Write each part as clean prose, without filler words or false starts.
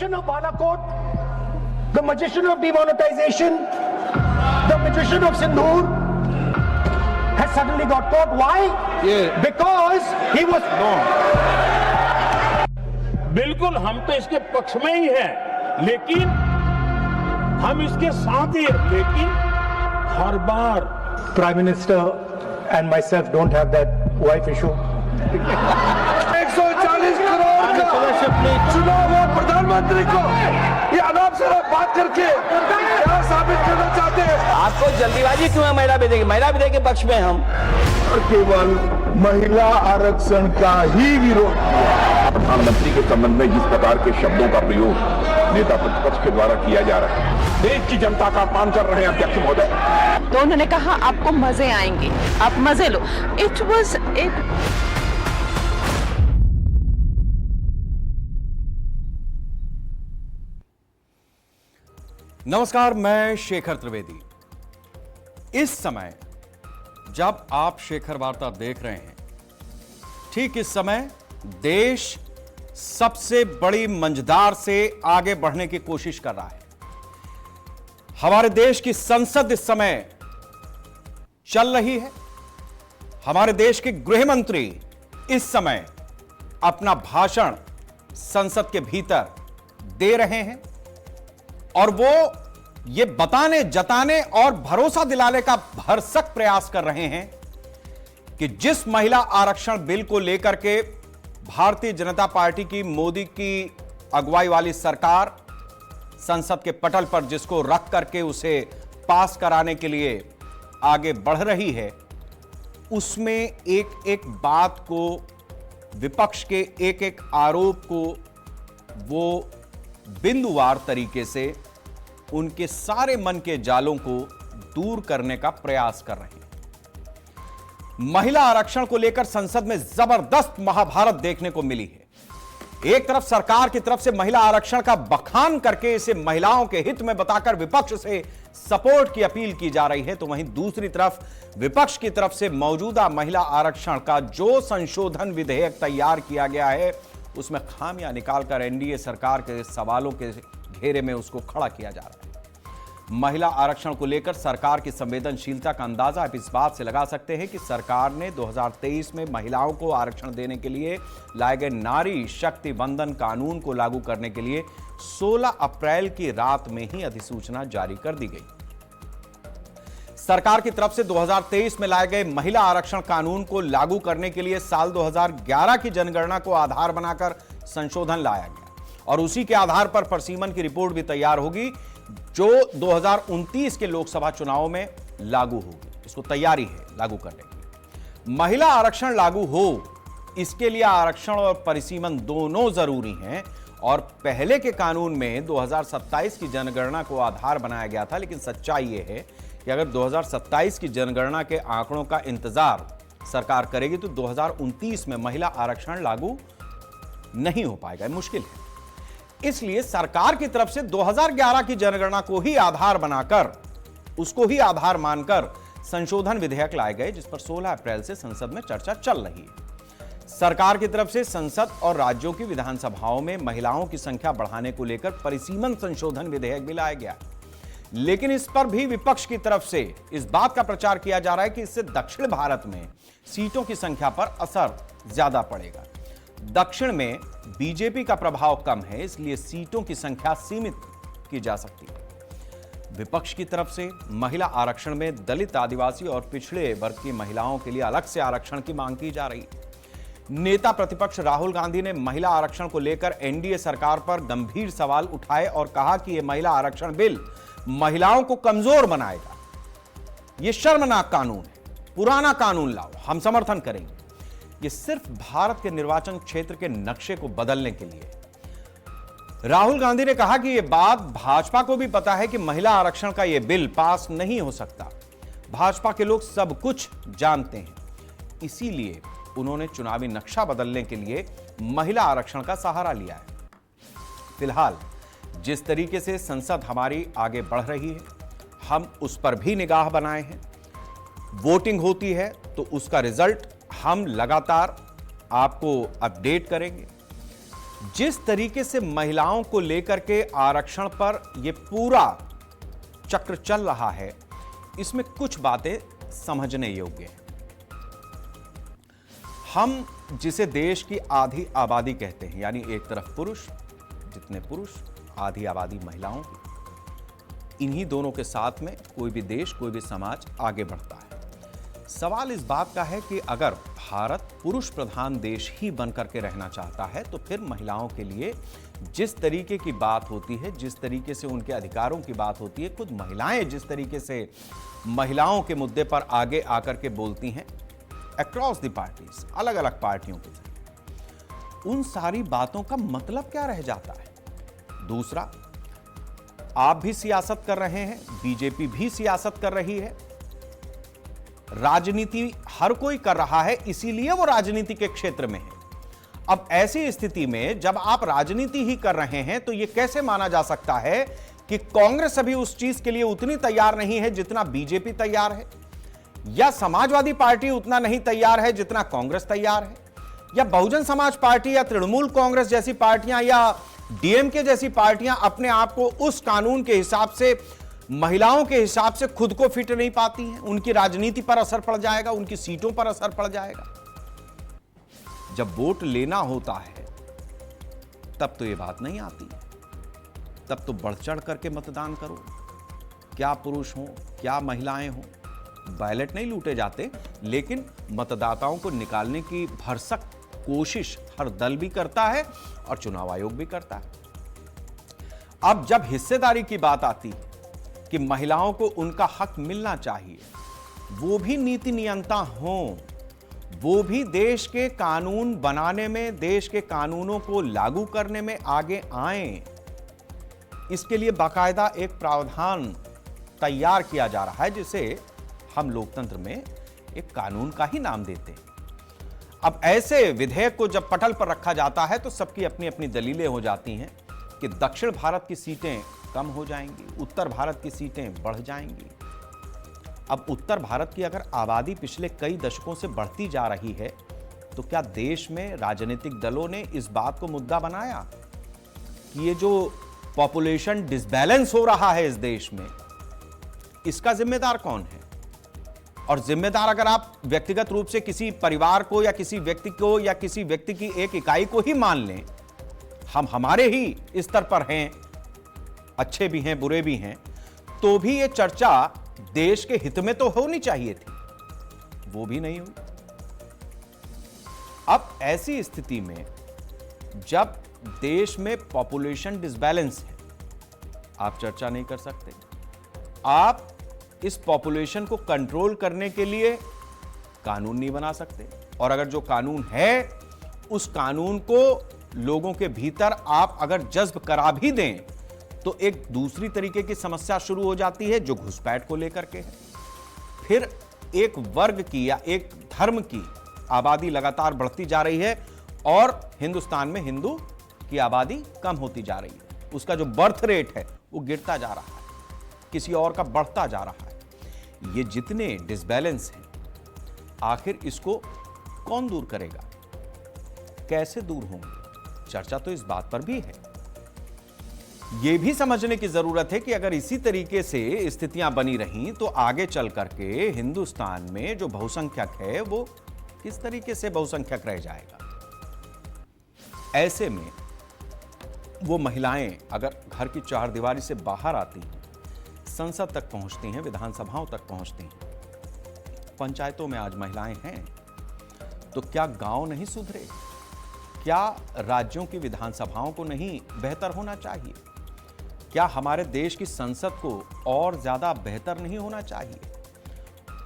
magician of Balakot, the magician of demonetization, the magician of Sindoor has suddenly got caught. Why? Yeah. Because he was बिल्कुल हम तो इसके पक्ष में ही हैं, लेकिन हम इसके साथ ही हैं, लेकिन हर बार Prime Minister and myself don't have that wife issue. 140 crore का चुनाव हो प्रधानमंत्री को, ये अनाप शराब बात करके क्या साबित करना चाहते हैं? आपको जल्दीबाजी क्यों है महिला विधेयक? महिला विधेयक के पक्ष में हम और केवल महिला आरक्षण का ही विरोध किया। प्रधानमंत्री के संबंध में जिस प्रकार के शब्दों का प्रयोग नेता प्रतिपक्ष के द्वारा किया जा रहा है, देश की जनता का अपमान कर रहे हैं अध्यक्ष महोदय। तो उन्होंने कहा आपको मजे आएंगे, आप मजे लो। इट वॉज नमस्कार, मैं शेखर त्रिवेदी। इस समय जब आप शेखर वार्ता देख रहे हैं, ठीक इस समय देश सबसे बड़ी मंझधार से आगे बढ़ने की कोशिश कर रहा है। हमारे देश की संसद इस समय चल रही है। हमारे देश के गृह मंत्री इस समय अपना भाषण संसद के भीतर दे रहे हैं और वो ये बताने, जताने और भरोसा दिलाने का भरसक प्रयास कर रहे हैं कि जिस महिला आरक्षण बिल को लेकर के भारतीय जनता पार्टी की, मोदी की अगुवाई वाली सरकार संसद के पटल पर जिसको रख करके उसे पास कराने के लिए आगे बढ़ रही है, उसमें एक एक बात को, विपक्ष के एक एक आरोप को वो बिंदुवार तरीके से उनके सारे मन के जालों को दूर करने का प्रयास कर रहे हैं। महिला आरक्षण को लेकर संसद में जबरदस्त महाभारत देखने को मिली है। एक तरफ सरकार की तरफ से महिला आरक्षण का बखान करके इसे महिलाओं के हित में बताकर विपक्ष से सपोर्ट की अपील की जा रही है, तो वहीं दूसरी तरफ विपक्ष की तरफ से मौजूदा महिला आरक्षण का जो संशोधन विधेयक तैयार किया गया है, उसमें खामियां निकालकर एनडीए सरकार के सवालों के घेरे में उसको खड़ा किया जा रहा है। महिला आरक्षण को लेकर सरकार की संवेदनशीलता का अंदाजा आप इस बात से लगा सकते हैं कि सरकार ने 2023 में महिलाओं को आरक्षण देने के लिए लाए गए नारी शक्ति वंदन कानून को लागू करने के लिए 16 अप्रैल की रात में ही अधिसूचना जारी कर दी गई। सरकार की तरफ से 2023 में लाए गए महिला आरक्षण कानून को लागू करने के लिए साल 2011 की जनगणना को आधार बनाकर संशोधन लाया गया और उसी के आधार पर परसीमन की रिपोर्ट भी तैयार होगी जो 2029 के लोकसभा चुनाव में लागू होगी। इसको तैयारी है लागू करने की। महिला आरक्षण लागू हो, इसके लिए आरक्षण और परिसीमन दोनों जरूरी हैं और पहले के कानून में 2027 की जनगणना को आधार बनाया गया था, लेकिन सच्चाई यह है कि अगर 2027 की जनगणना के आंकड़ों का इंतजार सरकार करेगी तो 2029 में महिला आरक्षण लागू नहीं हो पाएगा, मुश्किल है। इसलिए सरकार की तरफ से 2011 की जनगणना को ही आधार बनाकर, उसको ही आधार मानकर संशोधन विधेयक लाए गए, जिस पर 16 अप्रैल से संसद में चर्चा चल रही है। सरकार की तरफ से संसद और राज्यों की विधानसभाओं में महिलाओं की संख्या बढ़ाने को लेकर परिसीमन संशोधन विधेयक भी लाया गया, लेकिन इस पर भी विपक्ष की तरफ से इस बात का प्रचार किया जा रहा है कि इससे दक्षिण भारत में सीटों की संख्या पर असर ज्यादा पड़ेगा। दक्षिण में बीजेपी का प्रभाव कम है, इसलिए सीटों की संख्या सीमित की जा सकती है। विपक्ष की तरफ से महिला आरक्षण में दलित, आदिवासी और पिछड़े वर्ग की महिलाओं के लिए अलग से आरक्षण की मांग की जा रही है। नेता प्रतिपक्ष राहुल गांधी ने महिला आरक्षण को लेकर एनडीए सरकार पर गंभीर सवाल उठाए और कहा कि यह महिला आरक्षण बिल महिलाओं को कमजोर बनाएगा। यह शर्मनाक कानून है, पुराना कानून लाओ, हम समर्थन करेंगे। ये सिर्फ भारत के निर्वाचन क्षेत्र के नक्शे को बदलने के लिए। राहुल गांधी ने कहा कि यह बात भाजपा को भी पता है कि महिला आरक्षण का यह बिल पास नहीं हो सकता। भाजपा के लोग सब कुछ जानते हैं, इसीलिए उन्होंने चुनावी नक्शा बदलने के लिए महिला आरक्षण का सहारा लिया है। फिलहाल जिस तरीके से संसद हमारी आगे बढ़ रही है, हम उस पर भी निगाह बनाए हैं। वोटिंग होती है तो उसका रिजल्ट हम लगातार आपको अपडेट करेंगे। जिस तरीके से महिलाओं को लेकर के आरक्षण पर यह पूरा चक्र चल रहा है, इसमें कुछ बातें समझने योग्य हैं। हम जिसे देश की आधी आबादी कहते हैं, यानी एक तरफ पुरुष, जितने पुरुष, आधी आबादी महिलाओं की, इन्हीं दोनों के साथ में कोई भी देश, कोई भी समाज आगे बढ़ता है। सवाल इस बात का है कि अगर भारत पुरुष प्रधान देश ही बनकर के रहना चाहता है, तो फिर महिलाओं के लिए जिस तरीके की बात होती है, जिस तरीके से उनके अधिकारों की बात होती है, खुद महिलाएं जिस तरीके से महिलाओं के मुद्दे पर आगे आकर के बोलती हैं, अक्रॉस द पार्टीज, अलग अलग पार्टियों के साथ, उन सारी बातों का मतलब क्या रह जाता है? दूसरा, आप भी सियासत कर रहे हैं, बीजेपी भी सियासत कर रही है, राजनीति हर कोई कर रहा है, इसीलिए वो राजनीति के क्षेत्र में है। अब ऐसी स्थिति में जब आप राजनीति ही कर रहे हैं, तो यह कैसे माना जा सकता है कि कांग्रेस अभी उस चीज के लिए उतनी तैयार नहीं है जितना बीजेपी तैयार है, या समाजवादी पार्टी उतना नहीं तैयार है जितना कांग्रेस तैयार है, या बहुजन समाज पार्टी या तृणमूल कांग्रेस जैसी पार्टियां या डीएमके जैसी पार्टियां अपने आप को उस कानून के हिसाब से, महिलाओं के हिसाब से खुद को फिट नहीं पाती हैं। उनकी राजनीति पर असर पड़ जाएगा, उनकी सीटों पर असर पड़ जाएगा। जब वोट लेना होता है तब तो यह बात नहीं आती, तब तो बढ़ चढ़ करके मतदान करो, क्या पुरुष हो क्या महिलाएं हो, बैलेट नहीं लूटे जाते, लेकिन मतदाताओं को निकालने की भरसक कोशिश हर दल भी करता है और चुनाव आयोग भी करता है। अब जब हिस्सेदारी की बात आती है कि महिलाओं को उनका हक मिलना चाहिए, वो भी नीति नियंता हों, वो भी देश के कानून बनाने में, देश के कानूनों को लागू करने में आगे आएं, इसके लिए बाकायदा एक प्रावधान तैयार किया जा रहा है, जिसे हम लोकतंत्र में एक कानून का ही नाम देते हैं। अब ऐसे विधेयक को जब पटल पर रखा जाता है तो सबकी अपनी अपनी दलीलें हो जाती हैं कि दक्षिण भारत की सीटें कम हो जाएंगी, उत्तर भारत की सीटें बढ़ जाएंगी। अब उत्तर भारत की अगर आबादी पिछले कई दशकों से बढ़ती जा रही है, तो क्या देश में राजनीतिक दलों ने इस बात को मुद्दा बनाया कि ये जो पॉपुलेशन डिसबैलेंस हो रहा है इस देश में, इसका जिम्मेदार कौन है? और जिम्मेदार अगर आप व्यक्तिगत रूप से किसी परिवार को या किसी व्यक्ति को या किसी व्यक्ति की एक इकाई को ही मान लें, हम हमारे ही स्तर पर हैं, अच्छे भी हैं बुरे भी हैं, तो भी ये चर्चा देश के हित में तो होनी चाहिए थी, वो भी नहीं हुई। अब ऐसी स्थिति में जब देश में पॉपुलेशन डिसबैलेंस है, आप चर्चा नहीं कर सकते। आप इस पॉपुलेशन को कंट्रोल करने के लिए कानून नहीं बना सकते, और अगर जो कानून है उस कानून को लोगों के भीतर आप अगर जज्ब करा भी दें, तो एक दूसरी तरीके की समस्या शुरू हो जाती है जो घुसपैठ को लेकर के है। फिर एक वर्ग की या एक धर्म की आबादी लगातार बढ़ती जा रही है और हिंदुस्तान में हिंदू की आबादी कम होती जा रही है, उसका जो बर्थ रेट है वो गिरता जा रहा है, किसी और का बढ़ता जा रहा है। ये जितने डिसबैलेंस हैं, आखिर इसको कौन दूर करेगा, कैसे दूर होंगे? चर्चा तो इस बात पर भी है। यह भी समझने की जरूरत है कि अगर इसी तरीके से स्थितियां बनी रहीं तो आगे चल करके हिंदुस्तान में जो बहुसंख्यक है वो किस तरीके से बहुसंख्यक रह जाएगा। ऐसे में वो महिलाएं अगर घर की चारदीवारी से बाहर आती हैं, संसद तक पहुंचती हैं, विधानसभाओं तक पहुंचती हैं, पंचायतों में आज महिलाएं हैं, तो क्या गांव नहीं सुधरे? क्या राज्यों की विधानसभाओं को नहीं बेहतर होना चाहिए? क्या हमारे देश की संसद को और ज्यादा बेहतर नहीं होना चाहिए?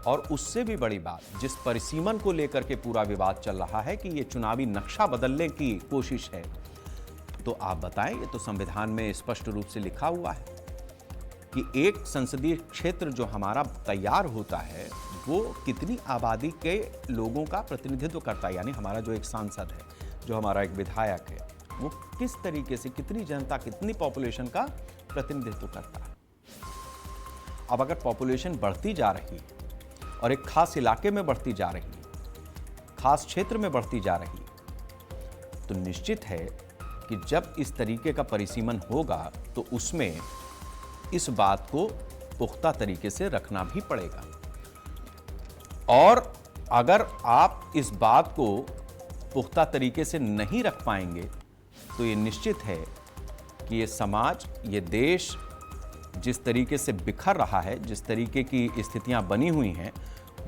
और उससे भी बड़ी बात, जिस परिसीमन को लेकर के पूरा विवाद चल रहा है कि ये चुनावी नक्शा बदलने की कोशिश है, तो आप बताएं, ये तो संविधान में स्पष्ट रूप से लिखा हुआ है कि एक संसदीय क्षेत्र जो हमारा तैयार होता है वो कितनी आबादी के लोगों का प्रतिनिधित्व करता है, यानी हमारा जो एक सांसद है, जो हमारा एक विधायक है, वो किस तरीके से कितनी जनता, कितनी पॉपुलेशन का प्रतिनिधित्व करता है। अब अगर पॉपुलेशन बढ़ती जा रही है और एक खास इलाके में बढ़ती जा रही है, खास क्षेत्र में बढ़ती जा रही है, तो निश्चित है कि जब इस तरीके का परिसीमन होगा तो उसमें इस बात को पुख्ता तरीके से रखना भी पड़ेगा। और अगर आप इस बात को पुख्ता तरीके से नहीं रख पाएंगे तो ये निश्चित है कि ये समाज, ये देश जिस तरीके से बिखर रहा है, जिस तरीके की स्थितियां बनी हुई हैं,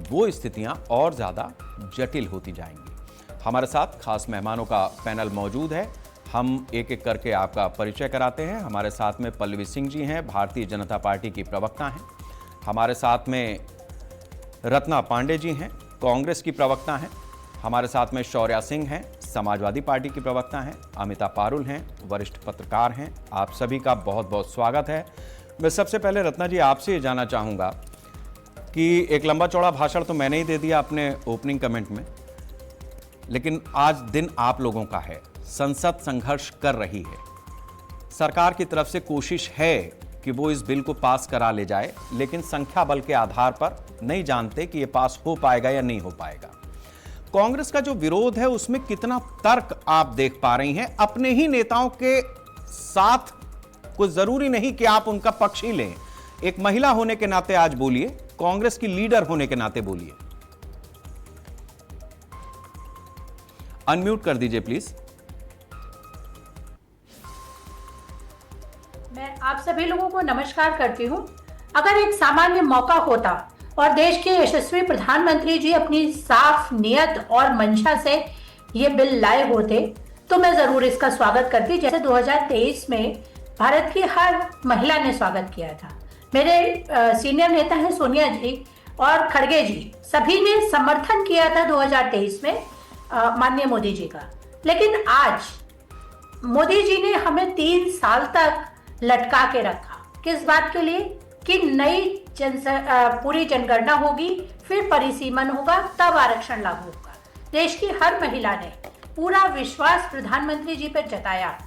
वो स्थितियां और ज़्यादा जटिल होती जाएंगी। हमारे साथ खास मेहमानों का पैनल मौजूद है। हम एक एक करके आपका परिचय कराते हैं। हमारे साथ में पल्लवी सिंह जी हैं, भारतीय जनता पार्टी की प्रवक्ता हैं। हमारे साथ में रत्ना पांडे जी हैं, कांग्रेस की प्रवक्ता हैं। हमारे साथ में शौर्या सिंह हैं, समाजवादी पार्टी की प्रवक्ता हैं। अमिता पारुल हैं, वरिष्ठ पत्रकार हैं। आप सभी का बहुत बहुत स्वागत है। मैं सबसे पहले रत्ना जी आपसे ये जानना चाहूँगा कि एक लंबा चौड़ा भाषण तो मैंने ही दे दिया अपने ओपनिंग कमेंट में, लेकिन आज दिन आप लोगों का है। संसद संघर्ष कर रही है, सरकार की तरफ से कोशिश है कि वो इस बिल को पास करा ले जाए, लेकिन संख्या बल के आधार पर नहीं जानते कि ये पास हो पाएगा या नहीं हो पाएगा। कांग्रेस का जो विरोध है उसमें कितना तर्क आप देख पा रही हैं? अपने ही नेताओं के साथ कुछ जरूरी नहीं कि आप उनका पक्ष ही लें। एक महिला होने के नाते आज बोलिए, कांग्रेस की लीडर होने के नाते बोलिए। अनम्यूट कर दीजिए प्लीज। मैं आप सभी लोगों को नमस्कार करती हूं। अगर एक सामान्य मौका होता और देश के यशस्वी प्रधानमंत्री जी अपनी साफ नियत और मंशा से ये बिल लाए होते तो मैं जरूर इसका स्वागत करती, जैसे 2023 में भारत की हर महिला ने स्वागत किया था। मेरे सीनियर नेता हैं सोनिया जी और खड़गे जी, सभी ने समर्थन किया था 2023 में माननीय मोदी जी का। लेकिन आज मोदी जी ने हमें 3 साल तक लटका के रखा। किस बात के लिए? कि नई पूरी जनगणना होगी, फिर परिसीमन होगा, तब आरक्षण लागू होगा। देश की हर महिला ने पूरा विश्वास प्रधानमंत्री जी पर जताया,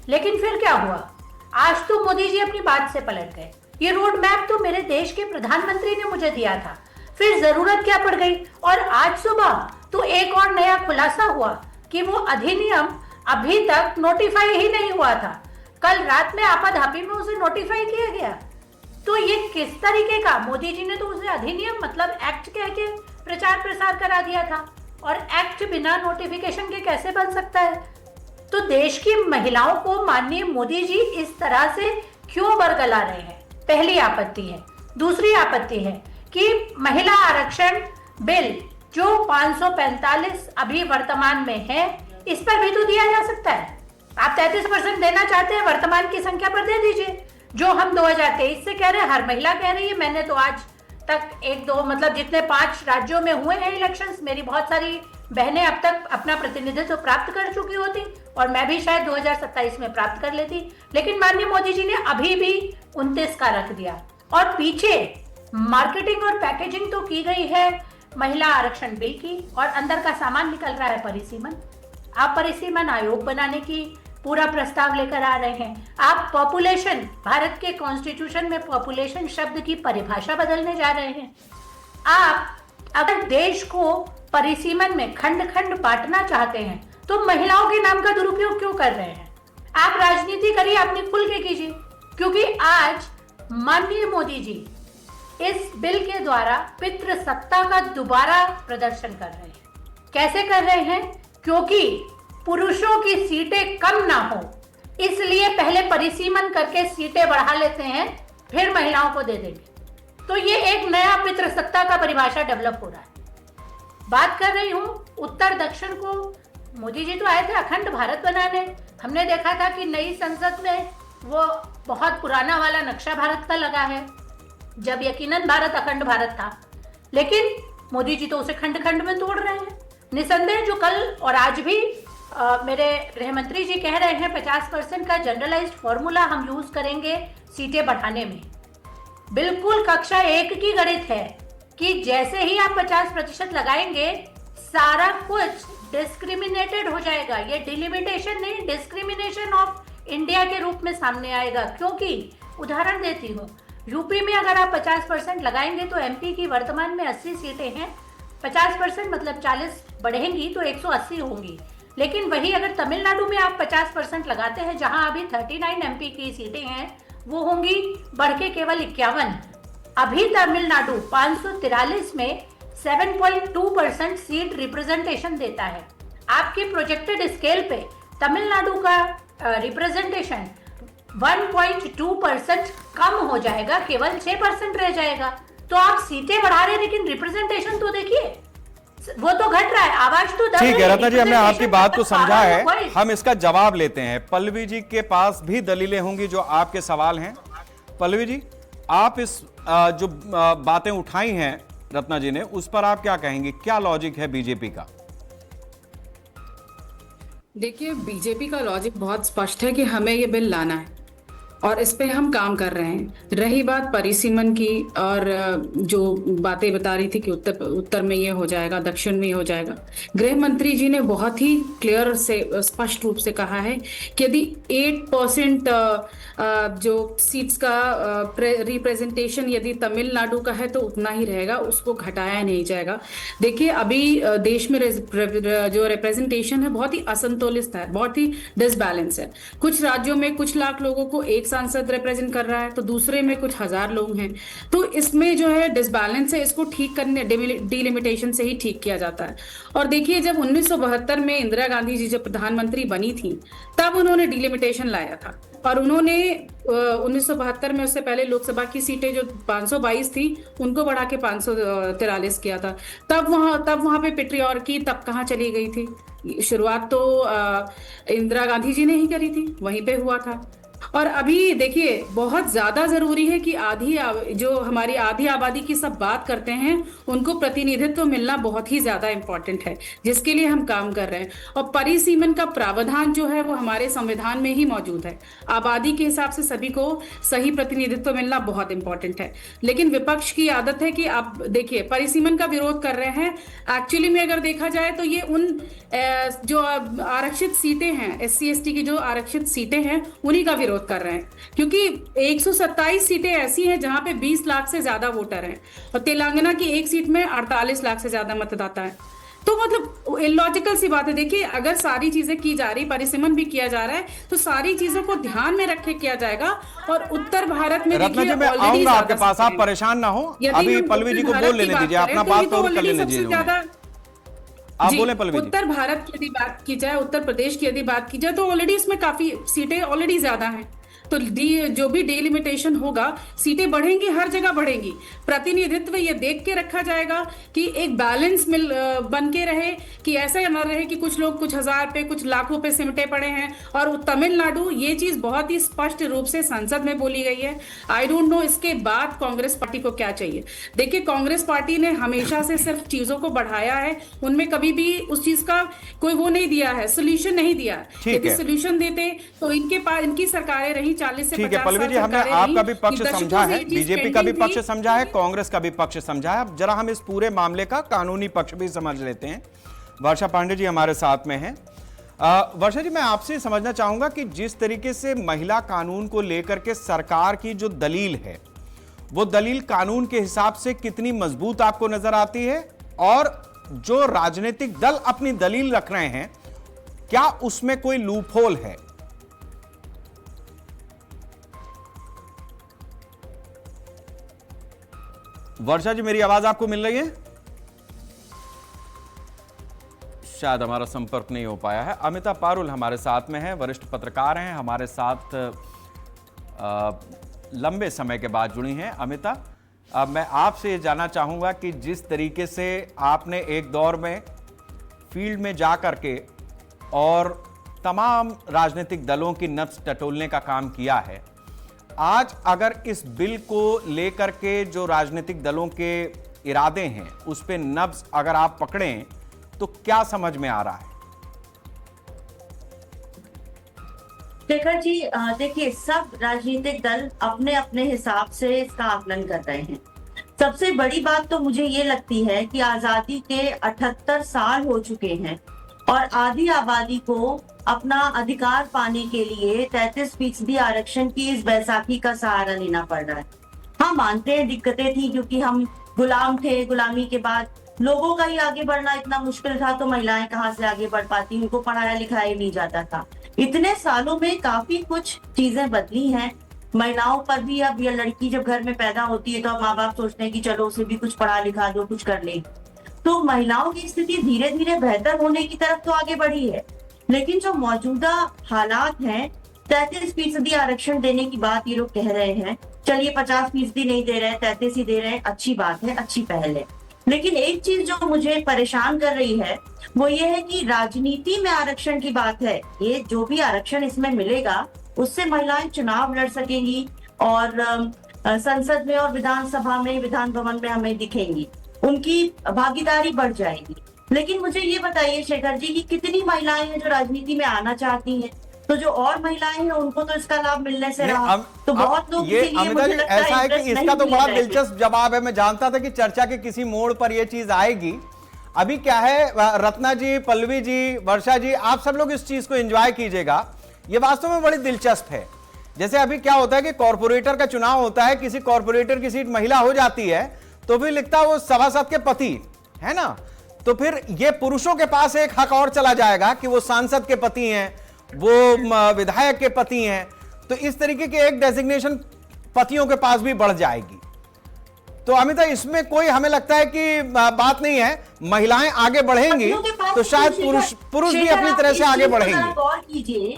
लेकिन फिर क्या हुआ? आज तो मोदी जी अपनी बात से पलट गए। ये रोड मैप तो मेरे देश के प्रधानमंत्री ने मुझे दिया था, फिर जरूरत क्या पड़ गई? और आज सुबह तो एक और नया खुलासा हुआ कि वो अधिनियम अभी तक नोटिफाई ही नहीं हुआ था। कल रात में आपाधापी में उसे नोटिफाई किया गया। तो ये किस तरीके का? मोदी जी ने तो उसे अधिनियम मतलब एक्ट कह के प्रचार प्रसार करा दिया था, और एक्ट बिना नोटिफिकेशन के कैसे बन सकता है? तो देश की महिलाओं को माननीय मोदी जी इस तरह से क्यों बरगला रहे हैं? पहली आपत्ति है। दूसरी आपत्ति है कि महिला आरक्षण बिल जो 545 अभी वर्तमान में है, इस पर भी तो दिया जा सकता है। आप 33% देना चाहते हैं, वर्तमान की संख्या पर दे दीजिए। जो हम 2023 से कह रहे हैं, हर महिला कह रही है। मैंने तो आज तक 1-2 मतलब जितने 5 राज्यों में हुए हैं इलेक्शंस, मेरी बहुत सारी बहनें अब तक अपना प्रतिनिधित्व प्राप्त कर चुकी होती, और मैं भी शायद 2027 में प्राप्त कर लेती। लेकिन माननीय मोदी जी ने अभी भी 29 का रख दिया, और पीछे मार्केटिंग और पैकेजिंग तो की गई है महिला आरक्षण बिल की, और अंदर का सामान निकल रहा है परिसीमन। आप परिसीमन आयोग बनाने की पूरा प्रस्ताव लेकर आ रहे हैं। आप पॉपुलेशन, भारत के कॉन्स्टिट्यूशन में पॉपुलेशन शब्द की परिभाषा बदलने जा रहे हैं। आप अगर देश को परिसीमन में खंड खंड बांटना चाहते हैं तो महिलाओं के नाम का दुरुपयोग क्यों कर रहे हैं? आप राजनीति करिए, अपनी खुल के कीजिए, क्योंकि आज माननीय मोदी जी इस बिल के द्वारा पितृसत्ता का दोबारा प्रदर्शन कर रहे हैं। कैसे कर रहे हैं? क्योंकि पुरुषों की सीटें कम ना हो, इसलिए पहले परिसीमन करके सीटें बढ़ा लेते हैं, फिर महिलाओं को दे देंगे। तो ये एक नया पितृसत्ता का परिभाषा डेवलप हो रहा है। बात कर रही हूँ उत्तर दक्षिण को। मोदी जी तो आए थे अखंड भारत बनाने। हमने देखा था कि नई संसद में वो बहुत पुराना वाला नक्शा भारत का लगा है, जब यकीनन भारत अखंड भारत था। लेकिन मोदी जी तो उसे खंड खंड में तोड़ रहे हैं। निसंदेह जो कल और आज भी मेरे गृह मंत्री जी कह रहे हैं 50% का जनरलाइज्ड फॉर्मूला हम यूज करेंगे सीटें बढ़ाने में। बिल्कुल कक्षा 1 की गणित है कि जैसे ही आप 50% लगाएंगे, सारा कुछ डिस्क्रिमिनेटेड हो जाएगा। ये डिलिमिटेशन नहीं, डिस्क्रिमिनेशन ऑफ इंडिया के रूप में सामने आएगा। क्योंकि उदाहरण देती हूँ, यूपी में अगर आप 50% लगाएंगे तो एमपी की वर्तमान में 80 सीटें हैं। 50% मतलब 40 बढ़ेंगी तो 180 होंगी। लेकिन वही अगर तमिलनाडु में आप 50% लगाते हैं, जहां अभी 39 एमपी की सीटें हैं, वो होंगी बढ़ के केवल 51। अभी तमिलनाडु 543 में 7.2% सीट रिप्रेजेंटेशन देता है। आपके प्रोजेक्टेड स्केल पे तमिलनाडु का रिप्रेजेंटेशन 1.2% कम हो जाएगा, केवल 6% रह जाएगा। तो आप सीटें बढ़ा रहे हैं लेकिन रिप्रेजेंटेशन तो देखिए, वो तो घट रहा है, आवाज तो दब ठीक रही है रत्ना जी, हमने आपकी बात को समझा है, representation हम इसका जवाब लेते हैं। पल्लवी जी के पास भी दलीलें होंगी जो आपके सवाल हैं। पल्लवी जी, आप इस जो बातें उठाई हैं रत्ना जी ने, उस पर आप क्या कहेंगे? क्या लॉजिक है बीजेपी का? देखिए, बीजेपी का लॉजिक बहुत स्पष्ट है कि हमें ये बिल लाना है और इस पे हम काम कर रहे हैं। रही बात परिसीमन की, और जो बातें बता रही थी कि उत्तर में ये हो जाएगा, दक्षिण में ये हो जाएगा, गृह मंत्री जी ने बहुत ही क्लियर से स्पष्ट रूप से कहा है कि यदि 8% जो सीट्स का रिप्रेजेंटेशन यदि तमिलनाडु का है तो उतना ही रहेगा, उसको घटाया नहीं जाएगा। देखिए, अभी देश में जो रिप्रेजेंटेशन है बहुत ही असंतुलित है, बहुत ही डिसबैलेंस है। कुछ राज्यों में कुछ लाख लोगों को एक सांसद रिप्रेजेंट कर रहा है, तो दूसरे में कुछ हजार लोग हैं। तो इसमें जो है डिसबैलेंस है, इसको ठीक करने डिलिमिटेशन से ही ठीक किया जाता है। और देखिए, जब 1972 में इंदिरा गांधी जी जब प्रधानमंत्री बनी थी, तब उन्होंने डिलिमिटेशन लाया था। और उन्होंने 1972 में, उससे पहले लोकसभा की सीटें जो 522 थी, उनको बढ़ा के 543 किया था। तब वहां पे पेट्रियार्की तब कहाँ चली गई थी? शुरुआत तो इंदिरा गांधी जी ने ही करी थी, वहीं पे हुआ था। और अभी देखिए, बहुत ज्यादा जरूरी है कि जो हमारी आधी आबादी की सब बात करते हैं, उनको प्रतिनिधित्व मिलना बहुत ही ज्यादा इंपॉर्टेंट है, जिसके लिए हम काम कर रहे हैं। और परिसीमन का प्रावधान जो है वो हमारे संविधान में ही मौजूद है। आबादी के हिसाब से सभी को सही प्रतिनिधित्व मिलना बहुत इंपॉर्टेंट है। लेकिन विपक्ष की आदत है कि आप देखिए, परिसीमन का विरोध कर रहे हैं। एक्चुअली में अगर देखा जाए तो ये उन जो आरक्षित सीटें हैं, SC ST की जो आरक्षित सीटें हैं, उन्हीं का विरोध कर रहे हैं। क्योंकि 127 सीटें ऐसी हैं जहां पे 20 लाख से ज्यादा वोटर हैं, और तेलंगाना की एक सीट में 48 लाख से ज्यादा मतदाता है। तो मतलब इलॉजिकल सी बात है। देखिए, अगर सारी चीजें की जा रही, परिसीमन भी किया जा रहा है, तो सारी चीजों को ध्यान में रख के किया जाएगा। और उत्तर भारत में रत्ना जी, मैं आऊंगा आपके पास, आप परेशान ना हो। अभी पल्लवी जी को बोल लेने दीजिए, अपना बात तो कर लेने दीजिए। आप बोले पल्लवी जी। उत्तर भारत की यदि बात की जाए, उत्तर प्रदेश की यदि बात की जाए, तो ऑलरेडी इसमें काफी सीटें ऑलरेडी ज्यादा हैं। तो जो भी डिलिमिटेशन होगा, सीटें बढ़ेंगी, हर जगह बढ़ेंगी। प्रतिनिधित्व ये देख के रखा जाएगा कि एक बैलेंस बन के रहे, कि ऐसा न रहे कि कुछ लोग कुछ हजार पे, कुछ लाखों पे सिमटे पड़े हैं। और तमिलनाडु, ये चीज बहुत ही स्पष्ट रूप से संसद में बोली गई है। आई डोंट नो इसके बाद कांग्रेस पार्टी को क्या चाहिए। देखिए, कांग्रेस पार्टी ने हमेशा से सिर्फ चीजों को बढ़ाया है, उनमें कभी भी उस चीज का कोई वो नहीं दिया है, सोल्यूशन नहीं दिया। यदि सोल्यूशन देते तो इनके पास, इनकी सरकारें रही 40 से 50 साल। ठीक है पल्लवी जी, हमने आपका भी पक्ष समझा है, बीजेपी का भी पक्ष समझा है, कांग्रेस का भी पक्ष समझा है। अब जरा हम इस पूरे मामले का कानूनी पक्ष भी समझ लेते हैं। वर्षा पांडे जी हमारे साथ में हैं। वर्षा जी, मैं आपसे समझना चाहूंगा कि जिस तरीके से महिला कानून को लेकर के सरकार की जो दलील है, वो दलील कानून के हिसाब से कितनी मजबूत आपको नजर आती है? और जो राजनीतिक दल अपनी दलील रख रहे हैं, क्या उसमें कोई लूपहोल है? वर्षा जी, मेरी आवाज आपको मिल रही है? शायद हमारा संपर्क नहीं हो पाया है। अमिता पारुल हमारे साथ में है, वरिष्ठ पत्रकार हैं, हमारे साथ लंबे समय के बाद जुड़ी हैं। अमिता, अब मैं आपसे ये जानना चाहूंगा कि जिस तरीके से आपने एक दौर में फील्ड में जा करके और तमाम राजनीतिक दलों की नब्ज टटोलने का काम किया है, आज अगर इस बिल को लेकर के जो राजनीतिक दलों के इरादे हैं, उस पे नब्ज अगर आप पकड़ें, तो क्या समझ में आ रहा है? शेखर जी, देखिए, सब राजनीतिक दल अपने अपने हिसाब से इसका आकलन कर रहे हैं। सबसे बड़ी बात तो मुझे ये लगती है कि आजादी के 78 साल हो चुके हैं और आधी आबादी को अपना अधिकार पाने के लिए 33% आरक्षण की इस बैसाखी का सहारा लेना पड़ रहा है। हम मानते हैं दिक्कतें थी, क्योंकि हम गुलाम थे, गुलामी के बाद लोगों का ही आगे बढ़ना इतना मुश्किल था तो महिलाएं कहाँ से आगे बढ़ पाती, उनको पढ़ाया लिखाया नहीं जाता था। इतने सालों में काफी कुछ चीजें बदली हैं। महिलाओं पर भी अब ये लड़की जब घर में पैदा होती है तो अब माँ बाप सोचते हैं कि चलो उसे भी कुछ पढ़ा लिखा दो, कुछ कर ले। तो महिलाओं की स्थिति धीरे धीरे बेहतर होने की तरफ तो आगे बढ़ी है, लेकिन जो मौजूदा हालात हैं, 33% आरक्षण देने की बात ये लोग कह रहे हैं। चलिए 50% नहीं दे रहे हैं, 33 ही दे रहे हैं, अच्छी बात है, अच्छी पहल है। लेकिन एक चीज जो मुझे परेशान कर रही है वो ये है कि राजनीति में आरक्षण की बात है। ये जो भी आरक्षण इसमें मिलेगा उससे महिलाएं चुनाव लड़ सकेंगी और संसद में और विधानसभा में, विधान भवन में हमें दिखेंगी, उनकी भागीदारी बढ़ जाएगी। लेकिन मुझे ये बताइए शेखर जी कि कितनी महिलाएं हैं जो राजनीति में आना चाहती हैं? तो जो और महिलाएं हैं उनको तो इसका लाभ मिलने से रहा। तो बहुत लोग ये अमिता जी ऐसा है कि इसका तो बड़ा दिलचस्प जवाब है। मैं जानता था कि चर्चा के किसी मोड़ पर यह चीज आएगी। अभी क्या है, रत्ना जी, पल्लवी जी, वर्षा जी, आप सब लोग इस चीज को एंजॉय कीजिएगा। ये वास्तव में बड़ी दिलचस्प है। जैसे अभी क्या होता है कि कॉर्पोरेटर का चुनाव होता है, किसी कॉर्पोरेटर की सीट महिला हो जाती है तो भी लिखता वो सभासद के पति है ना, तो फिर ये पुरुषों के पास एक हक और चला जाएगा कि वो सांसद के पति हैं, वो विधायक के पति हैं। तो इस तरीके के एक डेजिग्नेशन पतियों के पास भी बढ़ जाएगी। तो अमिता, इसमें कोई हमें लगता है कि बात नहीं है, महिलाएं आगे बढ़ेंगी तो शायद पुरुष भी अपनी तरह से आगे बढ़ेंगे। गौर कीजिए,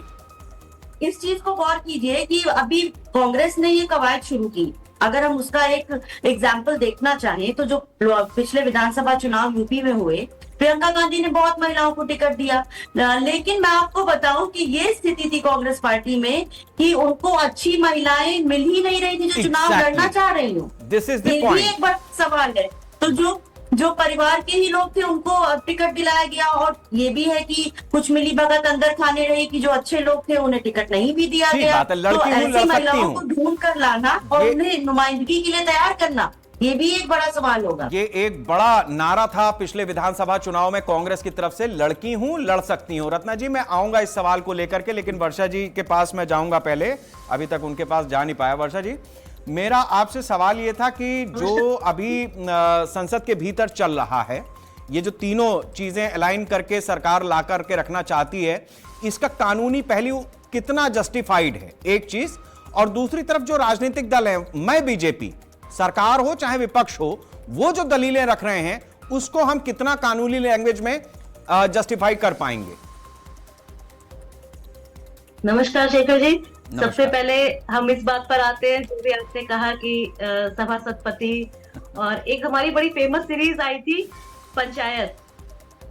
इस चीज को गौर कीजिए कि अभी कांग्रेस ने ये कवायद शुरू की। अगर हम उसका एक एग्जाम्पल देखना चाहें तो जो पिछले विधानसभा चुनाव यूपी में हुए, प्रियंका गांधी ने बहुत महिलाओं को टिकट दिया। लेकिन मैं आपको बताऊं कि ये स्थिति थी कांग्रेस पार्टी में कि उनको अच्छी महिलाएं मिल ही नहीं रही थी जो चुनाव लड़ना चाह रही हो। ये भी एक बड़ा सवाल है। तो जो परिवार के ही लोग थे उनको टिकट दिलाया गया, और ये भी है कि कुछ मिली भगत अंदर खाने रही कि जो अच्छे लोग थे उन्हें टिकट नहीं भी दिया गया। तो ऐसी महिलाओं को ढूंढ कर लाना और उन्हें नुमाइंदगी के लिए तैयार करना, ये भी एक बड़ा सवाल होगा। ये एक बड़ा नारा था पिछले विधानसभा चुनाव में कांग्रेस की तरफ से, लड़की हूं लड़ सकती हूं। रत्ना जी, मैं आऊंगा इस सवाल को लेकर के, लेकिन वर्षा जी के पास मैं जाऊंगा पहले, अभी तक उनके पास जा नहीं पाया। वर्षा जी, मेरा आपसे सवाल यह था कि जो अभी संसद के भीतर चल रहा है, ये जो तीनों चीजें अलाइन करके सरकार ला करके रखना चाहती है, इसका कानूनी पहलू कितना जस्टिफाइड है, एक चीज। और दूसरी तरफ जो राजनीतिक दल है, मैं बीजेपी, सरकार हो चाहे विपक्ष हो, वो जो दलीलें रख रहे हैं उसको हम कितना कानूनी लैंग्वेज में जस्टिफाई कर पाएंगे? नमस्कार शेखर जी। सबसे पहले हम इस बात पर आते हैं जो भी आपने कहा कि सभासद पति, और एक हमारी बड़ी फेमस सीरीज आई थी पंचायत,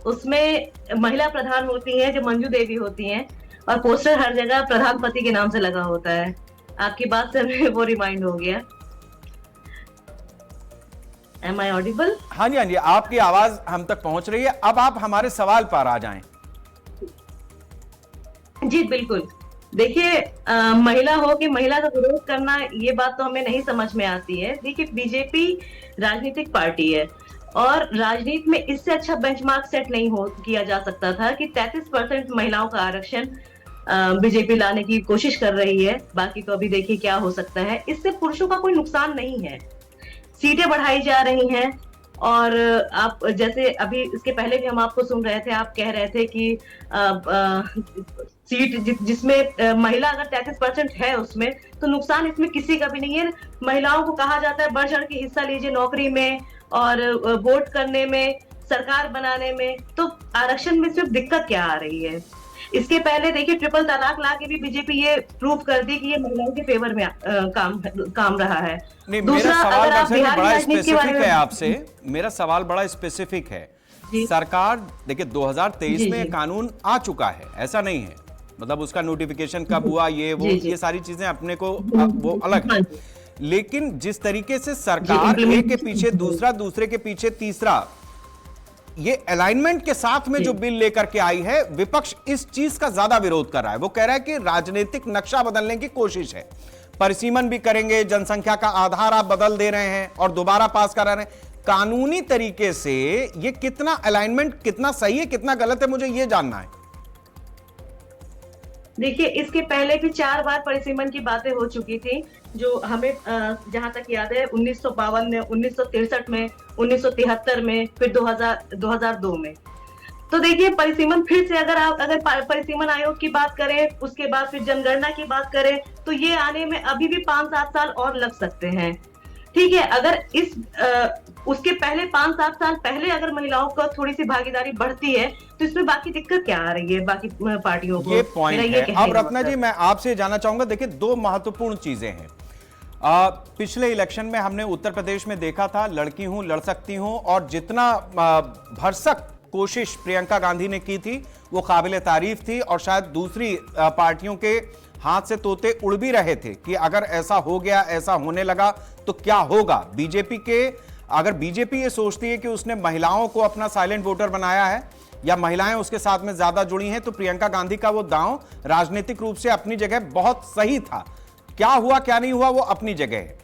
उसमें महिला प्रधान होती हैं जो मंजू देवी होती हैं, और पोस्टर हर जगह प्रधानपति के नाम से लगा होता है। आपकी बात से हमें वो रिमाइंड हो गया। Am I audible? हाँ जी, हाँ जी, आपकी आवाज हम तक पहुंच रही है। अब आप हमारे सवाल पर आ जाएं। जी बिल्कुल। देखिए, महिला हो कि महिला का विरोध करना, ये बात तो हमें नहीं समझ में आती है। देखिए, बीजेपी राजनीतिक पार्टी है और राजनीति में इससे अच्छा बेंचमार्क सेट नहीं किया जा सकता था कि 33% महिलाओं का आरक्षण बीजेपी लाने की कोशिश कर रही है। बाकी तो अभी देखिए क्या हो सकता है। इससे पुरुषों का कोई नुकसान नहीं है, सीटें बढ़ाई जा रही हैं। और आप जैसे अभी इसके पहले भी हम आपको सुन रहे थे, आप कह रहे थे कि सीट जिसमें महिला अगर 33% है उसमें, तो नुकसान इसमें किसी का भी नहीं है। महिलाओं को कहा जाता है बढ़ चढ़ के हिस्सा लीजिए नौकरी में और वोट करने में, सरकार बनाने में, तो आरक्षण में सिर्फ दिक्कत क्या आ रही है? इसके पहले देखिए ट्रिपल तलाक ला के भी बीजेपी ये प्रूव कर दी कि ये महिलाओं के फेवर में काम रहा है। नहीं, मेरा सवाल बड़ा स्पेसिफिक है आपसे, मेरा सवाल बड़ा स्पेसिफिक है। सरकार देखिए 2023 में कानून आ चुका है, ऐसा नहीं है, मतलब उसका नोटिफिकेशन कब हुआ, ये वो ये सारी चीजें अपने को वो अलग है। लेकिन जिस तरीके से सरकार एक के पीछे दूसरा, दूसरे के पीछे तीसरा, ये अलाइनमेंट के साथ में जो बिल लेकर के आई है, विपक्ष इस चीज का ज्यादा विरोध कर रहा है। वो कह रहा है कि राजनीतिक नक्शा बदलने की कोशिश है, परिसीमन भी करेंगे, जनसंख्या का आधार आप बदल दे रहे हैं और दोबारा पास करा रहे हैं। कानूनी तरीके से ये कितना अलाइनमेंट, कितना सही है, कितना गलत है, मुझे ये जानना है। देखिए, इसके पहले भी 4 बार परिसीमन की बातें हो चुकी थी। जो हमें जहां तक याद है 1952 में, 1963 में, 1973 में, फिर 2002 में। तो देखिए परिसीमन फिर से अगर परिसीमन आयोग की बात करें, उसके बाद फिर जनगणना की बात करें, तो ये आने में अभी भी 5-7 साल और लग सकते हैं। ठीक है, अगर उसके पहले 5-7 साल पहले अगर महिलाओं को थोड़ी सी भागीदारी बढ़ती है तो इसमें बाकी दिक्कत क्या आ रही है बाकी पार्टियों को? ये पॉइंट मेरा है। अब रत्ना जी मैं आपसे जानना चाहूंगा, देखिए 2 महत्वपूर्ण चीजें हैं। पिछले इलेक्शन में हमने उत्तर प्रदेश में देखा था, लड़की हूं लड़ सकती हूं, और जितना भरसक कोशिश प्रियंका गांधी ने की थी वो काबिले तारीफ थी, और शायद दूसरी पार्टियों के हाथ से तोते उड़ भी रहे थे कि अगर ऐसा हो गया, ऐसा होने लगा तो क्या होगा। अगर बीजेपी ये सोचती है कि उसने महिलाओं को अपना साइलेंट वोटर बनाया है या महिलाएं उसके साथ में ज्यादा जुड़ी हैं, तो प्रियंका गांधी का वो दांव राजनीतिक रूप से अपनी जगह बहुत सही था। क्या हुआ क्या नहीं हुआ वो अपनी जगह है।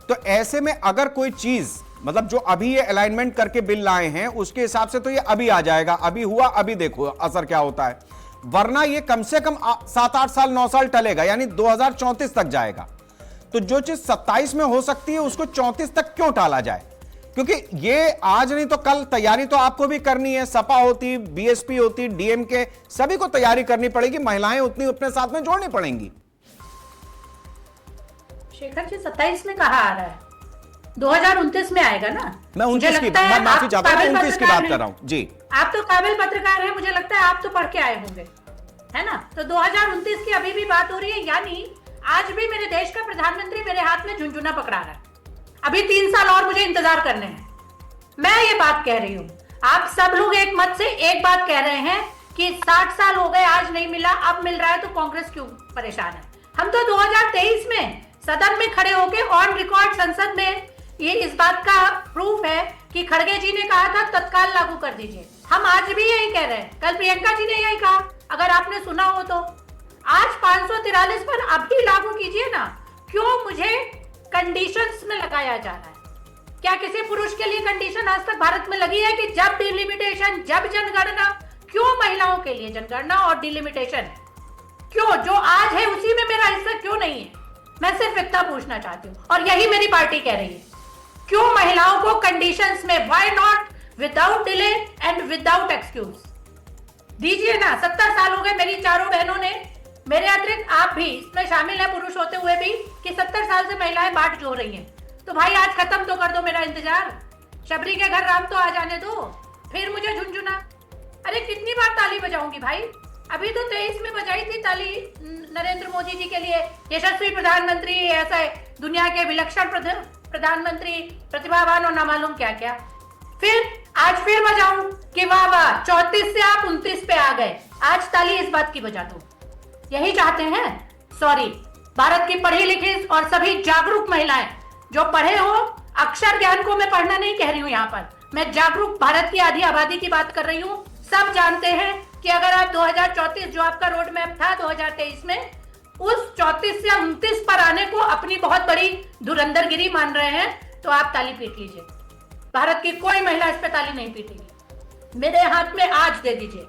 तो ऐसे में अगर कोई चीज, मतलब जो अभी ये अलाइनमेंट करके बिल लाए हैं उसके हिसाब से तो ये अभी आ जाएगा, अभी हुआ अभी देखो असर क्या होता है, वरना ये कम से कम 7-8 साल 9 साल टलेगा, यानी 2034 तक जाएगा। तो जो चीज 27 में हो सकती है उसको 34 तक क्यों टाला जाए? क्योंकि ये आज नहीं तो कल तैयारी तो आपको भी करनी है, सपा होती, बीएसपी होती, डीएमके, सभी को तैयारी करनी पड़ेगी, महिलाएं उतनी अपने साथ में जोड़नी पड़ेंगी। शेखर जी 27 में कहा आ रहा है, 2029 में आएगा ना। मैं 29 की, मैं माफी चाहता हूं, 29 की बात कर रहा हूं जी। आप तो काबिल पत्रकार हैं, मुझे लगता है आप तो पढ़ के आए होंगे, है ना। तो 2029 की अभी भी बात हो रही है, यानी आज भी मेरे देश का प्रधानमंत्री मेरे हाथ में झुनझुना पकड़ा रहा है। अभी 3 साल और मुझे इंतजार करने हैं। मैं ये बात कह रही हूँ, आप सब लोग एक मत से एक बात कह रहे हैं कि 60 साल हो गए, आज नहीं मिला, अब मिल रहा है, तो कांग्रेस क्यों परेशान है। हम तो 2023 में सदन में खड़े होकर ऑन रिकॉर्ड संसद में ये इस बात का प्रूफ है कि खड़गे जी ने कहा था तत्काल लागू कर दीजिए। हम आज भी यही कह रहे हैं, कल प्रियंका जी ने यही कहा, अगर आपने सुना हो तो। आज 543 पर अभी लागू कीजिए ना, क्यों मुझे कंडीशंस में लगाया जा रहा है? क्या किसी पुरुष के लिए कंडीशन आज तक भारत में लगी है कि जब डिलिमिटेशन, जब जनगणना, क्यों महिलाओं के लिए जनगणना और डिलिमिटेशन क्यों? जो आज है उसी में मेरा हिस्सा क्यों नहीं है? मैं सिर्फ इतना पूछना चाहती हूँ, और यही मेरी पार्टी कह रही है, क्यों महिलाओं को कंडीशंस में, why not without delay and without excuse दीजिए ना। 70 साल हो गए, मेरी चारों बहनों ने, मेरे अतिरिक्त आप भी इसमें शामिल है पुरुष होते हुए भी, कि 70 साल से महिलाएं बाट जो रही हैं। तो भाई आज खत्म तो कर दो मेरा इंतजार, शबरी के घर राम तो आ जाने दो, फिर मुझे झुनझुना। अरे कितनी बार ताली बजाऊंगी भाई? अभी तो 23 में बजाई थी ताली नरेंद्र मोदी जी के लिए, यशस्वी प्रधानमंत्री, ऐसा दुनिया के विलक्षण प्रधानमंत्री, प्रतिभावान और ना मालूम क्या क्या। फिर आज फिर बजाऊं कि वाह वाह, 34 से आप 29 पे आ गए, आज ताली इस बात की बजा दो। यही चाहते हैं? सॉरी, भारत की पढ़ी लिखी और सभी जागरूक महिलाएं जो पढ़े हो, अक्षर ज्ञान को मैं पढ़ना नहीं कह रही हूं, यहाँ पर मैं जागरूक भारत की आधी आबादी की बात कर रही हूँ। सब जानते हैं कि अगर आप 2034 जो आपका रोड मैप था 2023 में, उस 34 से 29 पर आने को अपनी बहुत बड़ी धुरंधरगिरी मान रहे हैं, तो आप ताली पीट लीजिए। भारत की कोई महिला इस पे ताली नहीं पीटेगी। मेरे हाथ में आज दे दीजिए,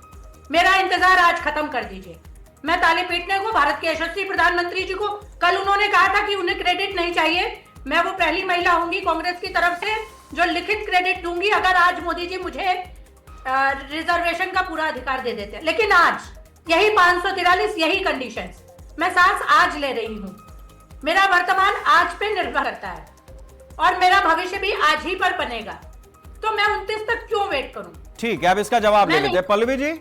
मेरा इंतजार आज खत्म कर दीजिए। मैं ताली पीटने को भारत के यशस्वी प्रधानमंत्री जी को, कल उन्होंने कहा था कि उन्हें क्रेडिट नहीं चाहिए, मैं वो पहली महिला होंगी कांग्रेस की तरफ से जो लिखित क्रेडिट दूंगी अगर आज मोदी जी मुझे रिजर्वेशन का पूरा अधिकार दे देते हैं। लेकिन आज यही 543, यही कंडीशंस, मैं सांस आज ले रही हूँ। मेरा वर्तमान आज पे निर्भर करता है और मेरा भविष्य भी आज ही पर बनेगा, तो मैं 29 तक क्यों वेट करूं? ठीक है, अब इसका जवाब ले लेते हैं। पल्लवी जी।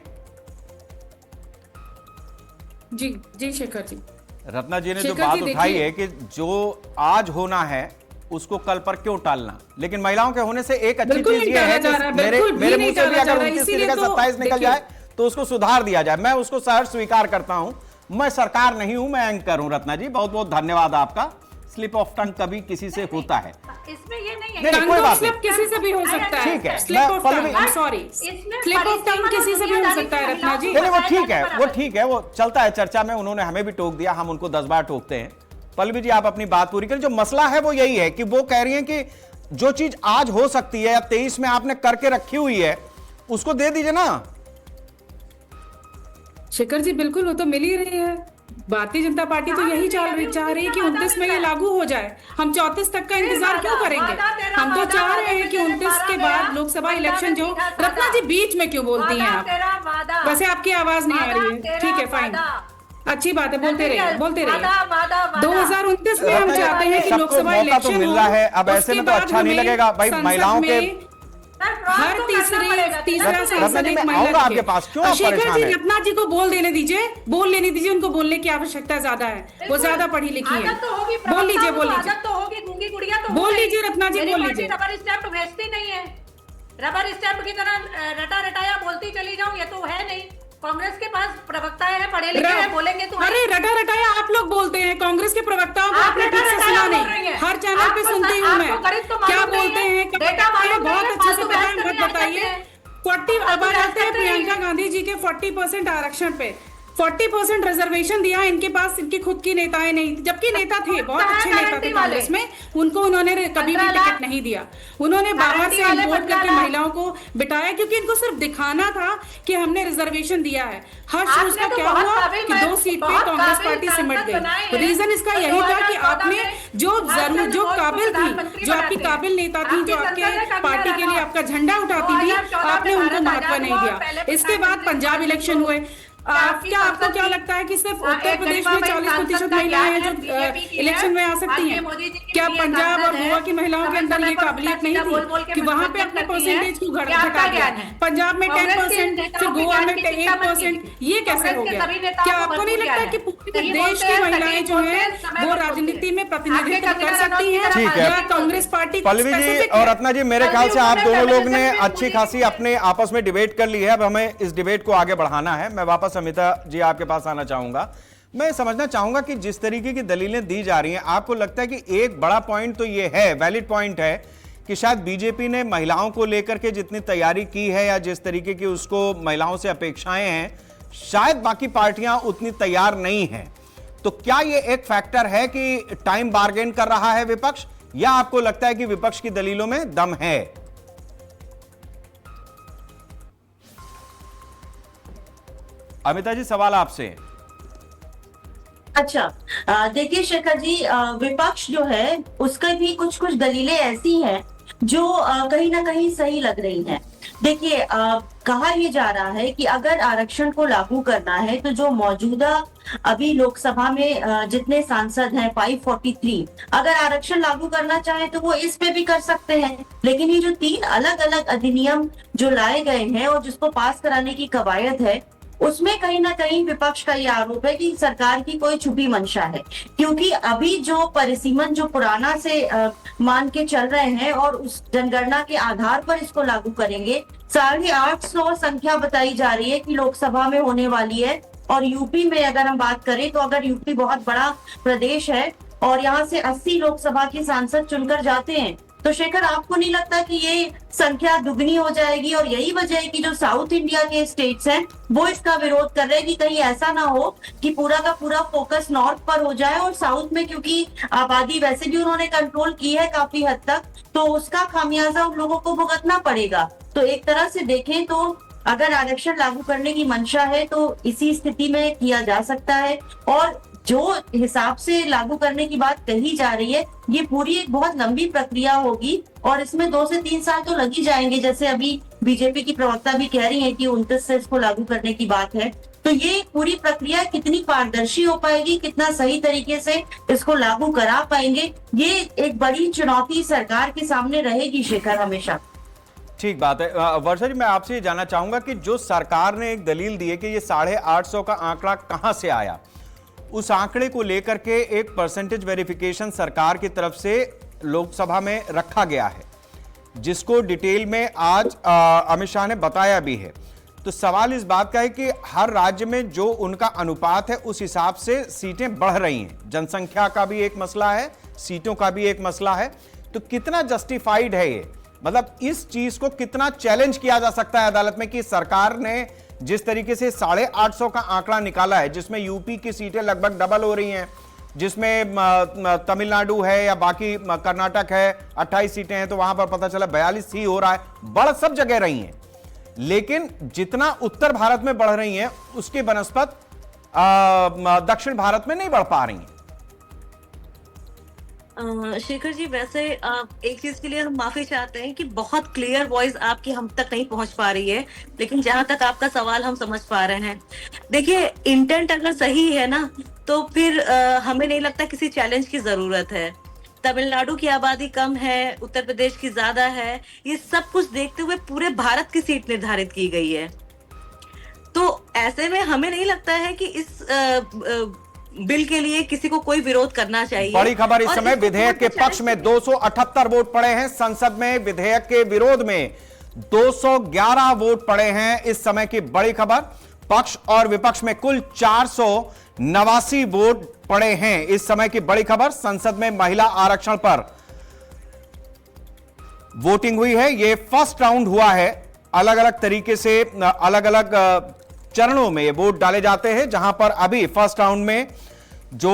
जी शेखर जी। रत्ना जी ने जो बात उठाई है कि जो आज होना है उसको कल पर क्यों टालना, लेकिन महिलाओं के होने से एक अच्छी चीज ये है कि मेरे मुंह से भी अगर 29 की जगह 27 निकल जाए तो उसको सुधार दिया जाए। मैं उसको सहर्ष स्वीकार करता हूं। मैं सरकार नहीं हूं, मैं एंकर हूं। रत्ना जी बहुत बहुत धन्यवाद आपका। स्लिप ऑफ टंग कभी किसी से होता है, इसमें ये नहीं है। नहीं, कोई बात नहीं, किसी से भी हो सकता है। ठीक है, slip of tongue, sorry, slip of tongue किसी से भी हो सकता है रत्ना जी। नहीं, वो ठीक है, वो ठीक है, वो चलता है चर्चा में। उन्होंने हमें भी टोक दिया, हम उनको 10 बार टोकते हैं। पल्लवी जी आप अपनी बात पूरी करें। जो मसला है वो यही है कि वो कह रही हैं कि जो चीज आज हो सकती है या 23 में आपने करके रखी हुई है उसको दे दीजिए ना। शेखर जी बिल्कुल, वो तो मिल ही रही है। भारतीय जनता पार्टी तो यही चाह रही है कि 29 में ये लागू हो जाए। हम 34 तक का इंतजार क्यों करेंगे? हम तो चाह रहे हैं कि 29 के बाद लोकसभा इलेक्शन जो। रत्ना जी बीच में क्यों बोलती हैं आप? वैसे आपकी आवाज नहीं आ रही है, ठीक है फाइन, अच्छी बात है, बोलते रहिए 2029 में हम चाहते हैं कि लोकसभा इलेक्शन मिल रहा है। अब ऐसे में तो अच्छा नहीं लगेगा भाई, महिलाओं के हर तीसरा सांसद एक महिला आपके पास क्यों आप शेखर परेशान जी, हैं? रत्ना जी को बोल लेने दीजिए, उनको बोलने की आवश्यकता ज्यादा है, वो ज्यादा पढ़ी लिखी है। बोल लीजिए बोल लीजिए रत्ना जी, बोल लीजिए। रबर स्टैम्प भेजती नहीं है, रबर स्टैम्प की तरह रटा रटाया बोलती चली जाऊं, ये तो है नहीं। कांग्रेस के पास प्रवक्ता है, पढ़े लिखे हैं, बोलेंगे तो। अरे रटा रटाया आप लोग बोलते हैं, कांग्रेस के प्रवक्ताओं को आपने ठीक से सुना नहीं। हर चैनल पे सुनती हूँ मैं, क्या बोलते हैं, बहुत अच्छे से पता है, मत बताइए। 40 अब आते हैं प्रियंका गांधी जी के 40% आरक्षण पे, 40% रिजर्वेशन दिया इनके पास, इनकी खुद की नेताएं नहीं, जबकि नेता थे, बहुत अच्छे नेता थे कांग्रेस में, उनको उन्होंने कभी भी टिकट नहीं दिया। उन्होंने बाहर से इम्पोर्ट करके महिलाओं को बिठाया, क्योंकि इनको सिर्फ दिखाना था कि हमने रिजर्वेशन दिया है। हर्ष उसका क्या हुआ कि 2 सीट पे कांग्रेस पार्टी सिमट गई। रीजन इसका यही था कि आपने जो काबिल थी, जो आपकी काबिल नेता थी, जो आपके पार्टी के लिए आपका झंडा उठाती थी, आपने उनको महत्व नहीं दिया। इसके बाद पंजाब इलेक्शन हुए, आपको क्या लगता है कि सिर्फ उत्तर प्रदेश में 40% महिलाएं हैं जो इलेक्शन में आ सकती हैं? क्या पंजाब और गोवा की महिलाओं के अंदर ये काबिलियत नहीं थी कि वहां पे अपने परसेंटेज को घटा दिया? पंजाब में 10%, फिर गोवा में 8%, ये कैसे हो गया? क्या आपको नहीं लगता कि पूरे देश की महिलाएं जो है वो राजनीति में प्रतिनिधित्व कर सकती है, या कांग्रेस पार्टी? पल्लवी जी और रत्ना जी, मेरे ख्याल से आप दोनों लोग ने अच्छी खासी अपने आपस में डिबेट कर ली है। अब हमें इस डिबेट को आगे बढ़ाना है। मैं वापस अमिता जी आपके पास आना चाहूंगा। मैं समझना चाहूंगा कि जिस तरीके की दलीलें दी जा रही हैं, आपको लगता है कि एक बड़ा पॉइंट तो ये है, वैलिड पॉइंट है, कि शायद बीजेपी ने महिलाओं को लेकर के जितनी तैयारी की है या जिस तरीके की उसको महिलाओं से अपेक्षाएं हैं, शायद बाकी पार्टियां उतनी तैयार नहीं हैं। तो क्या ये एक फैक्टर है कि टाइम बार्गेन कर रहा है विपक्ष, या आपको लगता है कि विपक्ष की दलीलों में दम है? अमिता जी, सवाल आपसे। अच्छा, देखिए शेखर जी, विपक्ष जो है उसका भी कुछ दलीलें ऐसी हैं जो कहीं ना कहीं सही लग रही हैं। देखिए, कहा यह जा रहा है कि अगर आरक्षण को लागू करना है तो जो मौजूदा अभी लोकसभा में जितने सांसद हैं 543, अगर आरक्षण लागू करना चाहे तो वो इस पे भी कर सकते हैं। लेकिन ये जो 3 अलग अलग अधिनियम जो लाए गए हैं और जिसको पास कराने की कवायद है, उसमें कहीं ना कहीं विपक्ष का ये आरोप है कि सरकार की कोई छुपी मंशा है। क्योंकि अभी जो परिसीमन जो पुराना से मान के चल रहे हैं और उस जनगणना के आधार पर इसको लागू करेंगे, 850 संख्या बताई जा रही है कि लोकसभा में होने वाली है। और यूपी में अगर हम बात करें तो अगर यूपी बहुत बड़ा प्रदेश है और यहाँ से 80 लोकसभा के सांसद चुनकर जाते हैं, तो शेखर आपको नहीं लगता कि ये संख्या दुगनी हो जाएगी? और यही वजह है कि जो साउथ इंडिया के स्टेट्स हैं वो इसका विरोध कर रहे हैं कि कहीं ऐसा ना हो कि पूरा का पूरा फोकस नॉर्थ पर हो जाए, और साउथ में क्योंकि आबादी वैसे भी उन्होंने कंट्रोल की है काफी हद तक, तो उसका खामियाजा उन लोगों को भुगतना पड़ेगा। तो एक तरह से देखें तो अगर आरक्षण लागू करने की मंशा है तो इसी स्थिति में किया जा सकता है। और जो हिसाब से लागू करने की बात कही जा रही है, ये पूरी एक बहुत लंबी प्रक्रिया होगी और इसमें 2 से 3 साल तो लग ही जाएंगे। जैसे अभी बीजेपी की प्रवक्ता भी कह रही है कि 29 से इसको लागू करने की बात है। तो ये पूरी प्रक्रिया कितनी पारदर्शी हो पाएगी, कितना सही तरीके से इसको लागू करा पाएंगे, ये एक बड़ी चुनौती सरकार के सामने रहेगी शेखर, हमेशा। ठीक बात है। वर्षा जी, मैं आपसे ये जानना चाहूंगा कि जो सरकार ने एक दलील दी है कि ये 850 का आंकड़ा कहां से आया, उस आंकड़े को लेकर के एक परसेंटेज वेरिफिकेशन सरकार की तरफ से लोकसभा में रखा गया है, जिसको डिटेल में आज अमित शाह ने बताया भी है। तो सवाल इस बात का है कि हर राज्य में जो उनका अनुपात है उस हिसाब से सीटें बढ़ रही हैं। जनसंख्या का भी एक मसला है, सीटों का भी एक मसला है। तो कितना जस्टिफाइड है ये, मतलब इस चीज को कितना चैलेंज किया जा सकता है अदालत में कि सरकार ने जिस तरीके से 850 का आंकड़ा निकाला है, जिसमें यूपी की सीटें लगभग डबल हो रही हैं, जिसमें तमिलनाडु है या बाकी कर्नाटक है 28 सीटें हैं, तो वहां पर पता चला 42 ही हो रहा है। बढ़ सब जगह रही हैं, लेकिन जितना उत्तर भारत में बढ़ रही हैं उसके बनस्पत दक्षिण भारत में नहीं बढ़ पा रही हैं? शेखर जी, वैसे एक चीज के लिए हम माफी चाहते हैं कि बहुत क्लियर वॉइस आपकी हम तक नहीं पहुंच पा रही है, लेकिन जहां तक आपका सवाल हम समझ पा रहे हैं, देखिए इंटेंट अगर सही है ना तो फिर हमें नहीं लगता किसी चैलेंज की जरूरत है। तमिलनाडु की आबादी कम है, उत्तर प्रदेश की ज्यादा है, ये सब कुछ देखते हुए पूरे भारत की सीट निर्धारित की गई है। तो ऐसे में हमें नहीं लगता है कि इस बिल के लिए किसी को कोई विरोध करना चाहिए। बड़ी खबर इस समय, विधेयक के पक्ष में 278 वोट पड़े हैं, संसद में विधेयक के विरोध में 211 वोट पड़े हैं। इस समय की बड़ी खबर, पक्ष और विपक्ष में कुल 489 वोट पड़े हैं। इस समय की बड़ी खबर, संसद में महिला आरक्षण पर वोटिंग हुई है। यह फर्स्ट राउंड हुआ है, अलग अलग तरीके से अलग अलग चरणों में ये वोट डाले जाते हैं, जहां पर अभी फर्स्ट राउंड में जो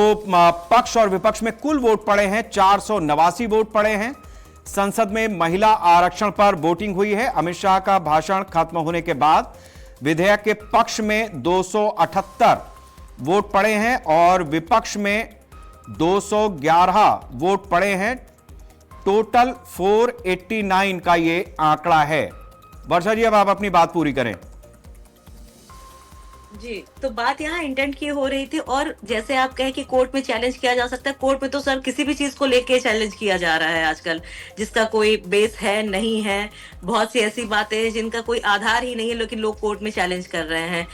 पक्ष और विपक्ष में कुल वोट पड़े हैं 489 वोट पड़े हैं। संसद में महिला आरक्षण पर वोटिंग हुई है। अमित शाह का भाषण खत्म होने के बाद विधेयक के पक्ष में 278 वोट पड़े हैं और विपक्ष में 211 वोट पड़े हैं। टोटल 489 का ये आंकड़ा है। वर्षा जी, अब आप अपनी बात पूरी करें। जी, तो बात यहाँ इंटेंट की हो रही थी, और जैसे आप कहें कि कोर्ट में चैलेंज किया जा सकता है, कोर्ट में तो सर किसी भी चीज को लेके चैलेंज किया जा रहा है आजकल, जिसका कोई बेस है नहीं है। बहुत सी ऐसी बातें हैं जिनका कोई आधार ही नहीं है, लेकिन लोग कोर्ट में चैलेंज कर रहे हैं।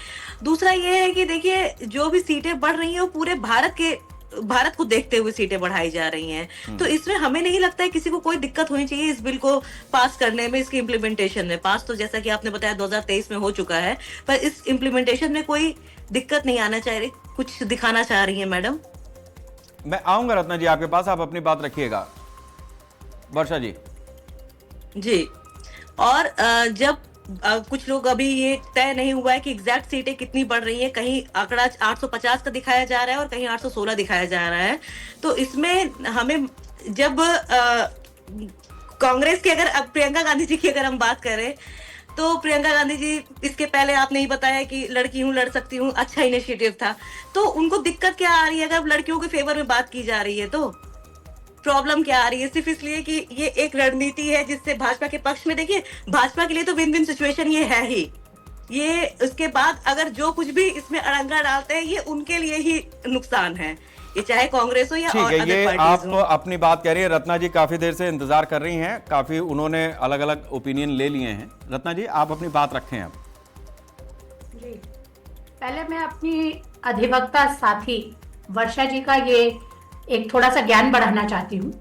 दूसरा ये है कि देखिए, जो भी सीटें बढ़ रही हैं वो पूरे भारत को देखते हुए सीटें बढ़ाई जा रही हैं। तो इसमें हमें नहीं लगता है किसी को कोई दिक्कत होनी चाहिए इस बिल को पास करने में, इसकी इम्प्लीमेंटेशन में। पास तो जैसा कि आपने बताया 2023 में हो चुका है, पर इस इम्प्लीमेंटेशन में कोई दिक्कत नहीं आना चाह रही। कुछ दिखाना चाह रही है मैडम? मैं आऊंगा रत्ना जी आपके पास, आप अपनी बात रखिएगा। वर्षा जी। जी, और जब कुछ लोग, अभी ये तय नहीं हुआ है कि एग्जैक्ट सीटें कितनी बढ़ रही हैं, कहीं आंकड़ा 850 का दिखाया जा रहा है और कहीं 816 दिखाया जा रहा है। तो इसमें हमें, जब कांग्रेस की, अगर अब प्रियंका गांधी जी की अगर हम बात करें, तो प्रियंका गांधी जी, इसके पहले आपने ही बताया कि लड़की हूं, लड़ सकती हूं, अच्छा इनिशिएटिव था। तो उनको दिक्कत क्या आ रही है अगर लड़कियों के फेवर में बात की जा रही है? तो प्रॉब्लम क्या आ रही है? सिर्फ इसलिए कि ये एक रणनीति है जिससे भाजपा के पक्ष में, देखिए भाजपा के लिए तो विन विन सिचुएशन ये है ही। ये उसके बाद अगर जो कुछ भी इसमें अड़ंगा डालते हैं, ये उनके लिए ही नुकसान है, ये चाहे कांग्रेस हो या ठीक और है। अदर ये पार्टीज आप अपनी बात कह रही है। रत्ना जी काफी देर से इंतजार कर रही हैं, काफी उन्होंने अलग अलग ओपिनियन ले लिए हैं। रत्ना जी, आप अपनी बात रखें अब। जी, पहले मैं अपनी अधिवक्ता साथी वर्षा जी का ये एक थोड़ा सा ज्ञान बढ़ाना चाहती हूँ।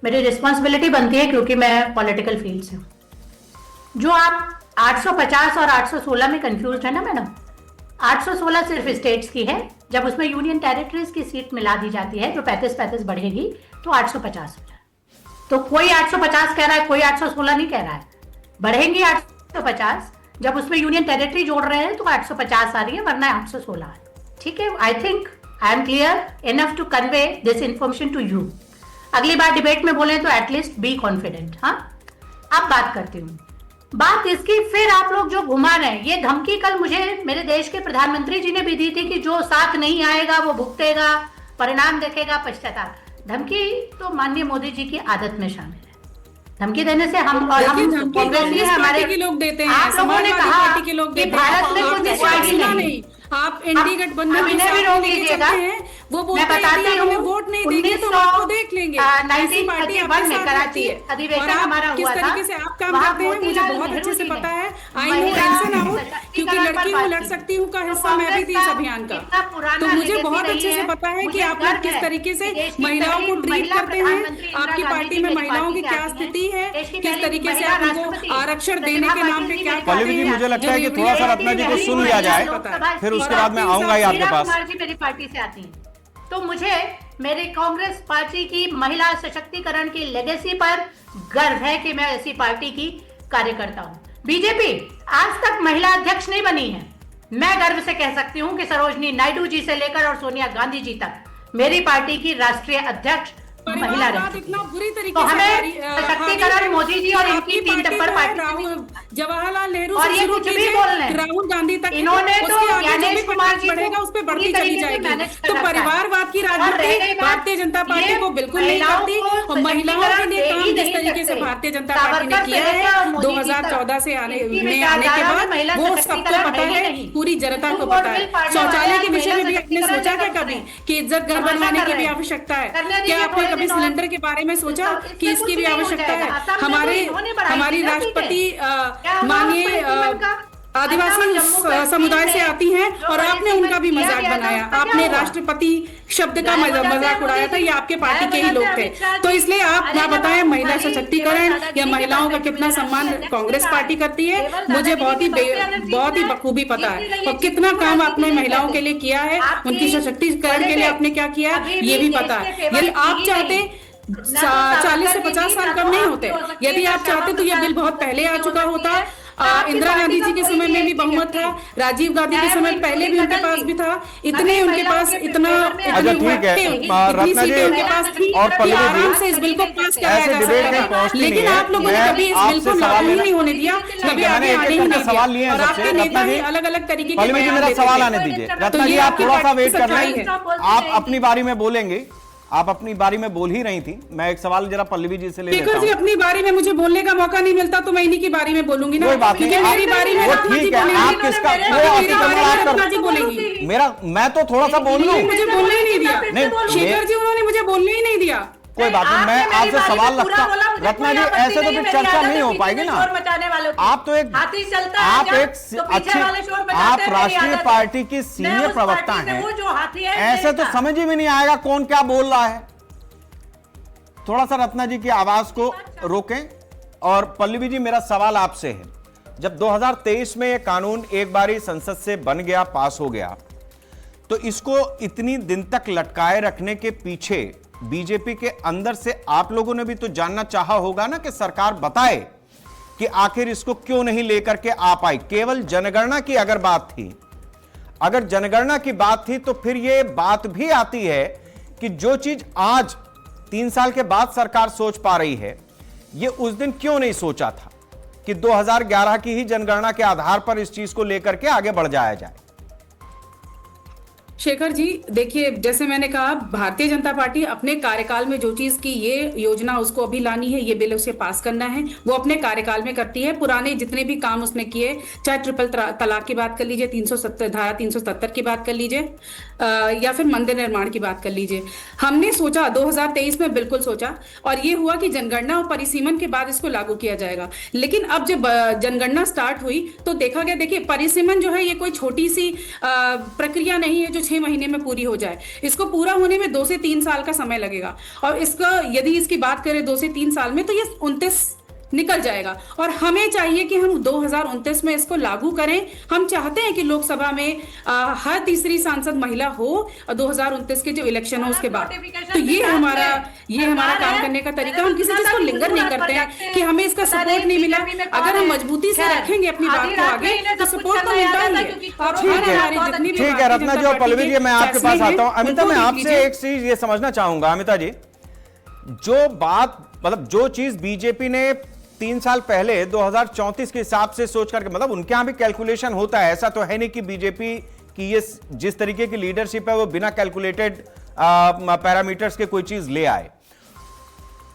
मेरी रिस्पॉन्सिबिलिटी बनती है क्योंकि मैं पॉलिटिकल फील्ड से हूँ। जो आप 850 और 816 में कंफ्यूज है ना मैडम, 816 सिर्फ स्टेट्स की है। जब उसमें यूनियन टेरिटरीज की सीट मिला दी जाती है, जो 35-35 बढ़ेगी, तो 850 हो जाए। तो कोई 850 कह रहा है, कोई 816 नहीं कह रहा है। बढ़ेंगी 850, जब उसमें यूनियन टेरिटरी जोड़ रहे हैं तो 850 आ रही है, वरना 816 है। ठीक है, I think I am clear enough to convey this information to you. अगली बार डिबेट में बोले तो एटलीस्ट बी कॉन्फिडेंट। हाँ, अब बात करती हूँ। बात इसकी, फिर आप लोग जो घुमा रहे हैं, ये धमकी कल मुझे मेरे देश के प्रधानमंत्री जी ने भी दी थी कि जो साथ नहीं आएगा वो भुगतेगा, परिणाम देखेगा, पश्चाताप। धमकी तो माननीय मोदी जी की आदत में शामिल है। धमकी देने से हम, और हम कांग्रेस है, हमारे के लोग देते हैं, आप लोगों ने कहा कि भारत में कुछ फैसला नहीं, आप एनडी गठबंधन भी रोक लीजिएगा। वो बोलते हैं कि हमें वोट नहीं देंगे तो आपको देख लेंगे। ऐसी पार्टी आपके साथ रहती है। और आप किस तरीके से आप काम करते हैं मुझे बहुत अच्छे से पता है। आई नो टेंशन आउट, क्योंकि लड़की हूँ, लड़ सकती हूँ का हिस्सा मैं भी थी इस अभियान का। तो मुझे बहुत अच्छे से पता है कि आप लोग किस तरीके से महिलाओं को ट्रीट करते हैं, आपकी पार्टी में महिलाओं की क्या स्थिति है, किस तरीके से आप उनको आरक्षण देने के नाम पे क्या करते हैं। मुझे लगता है कि थोड़ा सा रत्ना जी को सुन लिया जाए, फिर उसके बाद मैं आऊंगा ही आपके पास। कुमार जी मेरी पार्टी से आती हैं, तो मुझे मेरी कांग्रेस पार्टी की महिला सशक्तिकरण की लेगेसी पर गर्व है कि मैं ऐसी पार्टी की कार्यकर्ता हूं। बीजेपी आज तक महिला अध्यक्ष नहीं बनी है। मैं गर्व से कह सकती हूं कि सरोजनी नायडू जी से लेकर और सोनिया गांधी जी तक मेरी पार्टी की राष्ट्रीय अध्यक्ष महिला रही। इतना बुरी तरीके तो से हमें सशक्तिकरण मोदी जी और इनकी तीन टप्पर पार्टी जवाहरलाल नेहरू और से ये शुरू कुछ भी कीजिए, बोल रहे हैं। राहुल गांधी तक इन्होंने तो उसके आगे जो भी ज्ञानेश कुमार जी बढ़ेगा उस पर बढ़ती चली जाएगी। तो तो परिवारवाद की राजनीति भारतीय जनता पार्टी को बिल्कुल नहीं करती और महिलाओं के लिए काम जिस तरीके से भारतीय जनता पार्टी ने किया है 2014 से आने के बाद वो सबको पता है, पूरी जनता को पता है। शौचालय के विषय में भी आपने सोचा क्या कभी कि इज्जत घर बनवाने की भी आवश्यकता है? क्या आपने कभी सिलेंडर के बारे में सोचा कि इसकी भी आवश्यकता है? हमारी राष्ट्रपति माननीय आदिवासी समुदाय से आती हैं और आपने उनका भी मजाक बनाया। आपने राष्ट्रपति शब्द का मजाक उड़ाया था, ये आपके पार्टी के ही लोग थे। तो इसलिए आप ना बताएं महिला सशक्तिकरण या महिलाओं का कितना सम्मान कांग्रेस पार्टी करती है, मुझे बहुत ही बखूबी पता है। और कितना काम आपने महिलाओं के लिए किया है, उनकी सशक्तिकरण के लिए आपने क्या किया ये भी पता है। यदि आप चाहते 40 से 50 साल कम नहीं होते, यदि आप चाहते तो यह बिल बहुत पहले आ चुका होता। इंदिरा गांधी जी के समय में भी बहुमत था, राजीव गांधी के समय पहले भी उनके पास भी था, इतने उनके पास इतना अच्छा ठीक है रत्ना जी और पल्लवी जी इस बिल को पास कराया जा सकता था, लेकिन आप लोगों ने कभी इस बिल को लागू ही नहीं होने दिया, कभी आगे आने ही नहीं सवाल लिए दिया। हैं और आपके नेता ही अलग अलग तरीके के पल्लवी जी मेरा सवाल आने दीजिए। रत्ना जी आप थोड़ा सा वेट कर लें, आप अपनी बारी में बोलेंगे। आप अपनी बारी में बोल ही रही थी, मैं एक सवाल जरा पल्लवी जी से ले लेता हूं। जी अपनी बारी में मुझे बोलने का मौका नहीं मिलता तो मैं इन्हीं की बारी में बोलूंगी ना, कोई बात नहीं, मेरी बारी में वो ठीक है, आप किसका रत्ना जी बोलेंगी, मेरा मैं तो थोड़ा सा बोल लूं। मुझे बोलने ही नहीं दिया, शेखर जी उन्होंने मुझे बोलने ही नहीं दिया। कोई बात नहीं, मैं आपसे सवाल रखता हूं। रत्ना जी ऐसे तो फिर चर्चा नहीं हो पाएगी ना। आप तो एक आप राष्ट्रीय पार्टी की सीनियर प्रवक्ता हैं, ऐसे तो समझ ही में नहीं आएगा कौन क्या बोल रहा है। थोड़ा सा रत्ना जी की आवाज को रोकें। और पल्लवी जी मेरा सवाल आपसे है, जब 2023 में यह कानून एक बारी संसद से बन गया, पास हो गया, तो इसको इतनी दिन तक लटकाए रखने के पीछे बीजेपी के अंदर से आप लोगों ने भी तो जानना चाहा होगा ना कि सरकार बताए कि आखिर इसको क्यों नहीं लेकर के आ पाई। केवल जनगणना की अगर बात थी, अगर जनगणना की बात थी तो फिर यह बात भी आती है कि जो चीज आज 3 साल के बाद सरकार सोच पा रही है, यह उस दिन क्यों नहीं सोचा था कि 2011 की ही जनगणना के आधार पर इस चीज को लेकर के आगे बढ़ जाया जाए। शेखर जी देखिए, जैसे मैंने कहा भारतीय जनता पार्टी अपने कार्यकाल में जो चीज की ये योजना उसको अभी लानी है, ये बिल उसे पास करना है, वो अपने कार्यकाल में करती है। पुराने जितने भी काम उसने किए, चाहे ट्रिपल तलाक की बात कर लीजिए, 370 धारा 370 की बात कर लीजिए, या फिर मंदिर निर्माण की बात कर लीजिए, हमने सोचा 2023 में बिल्कुल सोचा और ये हुआ कि जनगणना और परिसीमन के बाद इसको लागू किया जाएगा। लेकिन अब जब जनगणना स्टार्ट हुई तो देखा गया, देखिए परिसीमन जो है ये कोई छोटी सी प्रक्रिया नहीं है जो 6 महीने में पूरी हो जाए। इसको पूरा होने में 2 से 3 साल का समय लगेगा और इसका यदि इसकी बात करें 2 से 3 साल में तो ये 29 निकल जाएगा। और हमें चाहिए कि हम 2029 में इसको लागू करें। हम चाहते हैं कि लोकसभा में हर तीसरी सांसद महिला हो और 2029 के जो इलेक्शन हो उसके बाद। तो ये हमारा काम करने का तरीका। हम किसी चीज को लिंगर नहीं करते हैं कि हमें इसका सपोर्ट नहीं मिला। अगर हम मजबूती से रखेंगे अपनी बात को आगे तो सपोर्ट तो मिलता ही है। ठीक है रत्ना जी और पल्लवी जी, मैं आपके पास आता हूं। अमिता, मैं आपसे एक चीज ये समझना चाहूंगा। अमिता जी, जो बात मतलब जो चीज बीजेपी ने 3 साल पहले 2034 के हिसाब से सोच करके, मतलब उनके यहां भी कैलकुलेशन होता है, ऐसा तो है नहीं कि बीजेपी की ये जिस तरीके की लीडरशिप है वो बिना कैलकुलेटेड पैरामीटर्स के कोई चीज ले आए।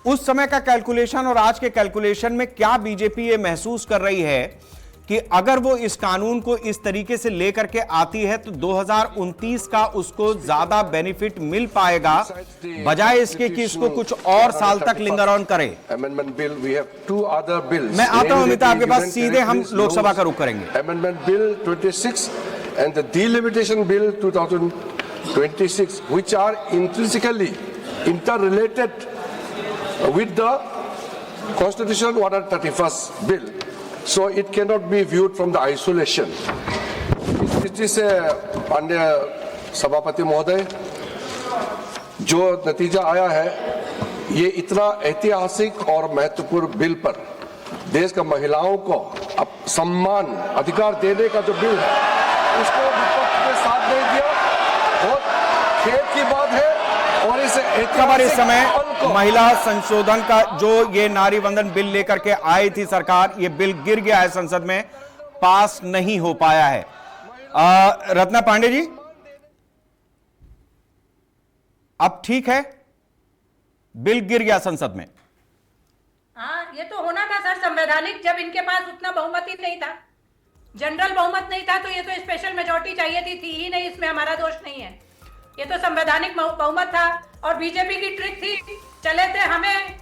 उस समय का कैलकुलेशन और आज के कैलकुलेशन में क्या बीजेपी ये महसूस कर रही है कि अगर वो इस कानून को इस तरीके से लेकर के आती है तो 2029 का उसको ज्यादा बेनिफिट मिल पाएगा, बजाय इसके कि इसको कुछ और साल तक लिंगर ऑन करे। मैं आता हूं अमिता आपके पास, सीधे हम लोकसभा का रुख करेंगे। Amendment bill 26 and the delimitation bill 2026 which are intrinsically interrelated with the Constitution 131st bill. So it cannot be viewed from the isolation. इस दृष्टि से अन्य सभापति महोदय, जो नतीजा आया है ये इतना ऐतिहासिक और महत्वपूर्ण बिल पर देश का महिलाओं को अब सम्मान अधिकार देने का जो बिल है उसको विपक्ष ने साथ नहीं दिया। बहुत खेद की बात है और इसे खबर इस समय महिला संशोधन का जो ये नारी वंदन बिल लेकर के आई थी सरकार, ये बिल गिर गया है संसद में, पास नहीं हो पाया है। रत्ना पांडे जी, अब ठीक है, बिल गिर गया संसद में। हाँ, ये तो होना था सर संवैधानिक, जब इनके पास उतना बहुमत ही नहीं था, जनरल बहुमत नहीं था, तो ये तो स्पेशल मेजॉरिटी चाहिए थी ही नहीं, इसमें हमारा दोष नहीं है। ये तो संवैधानिक बहुमत था और बीजेपी की ट्रिक थी, चले थे हमें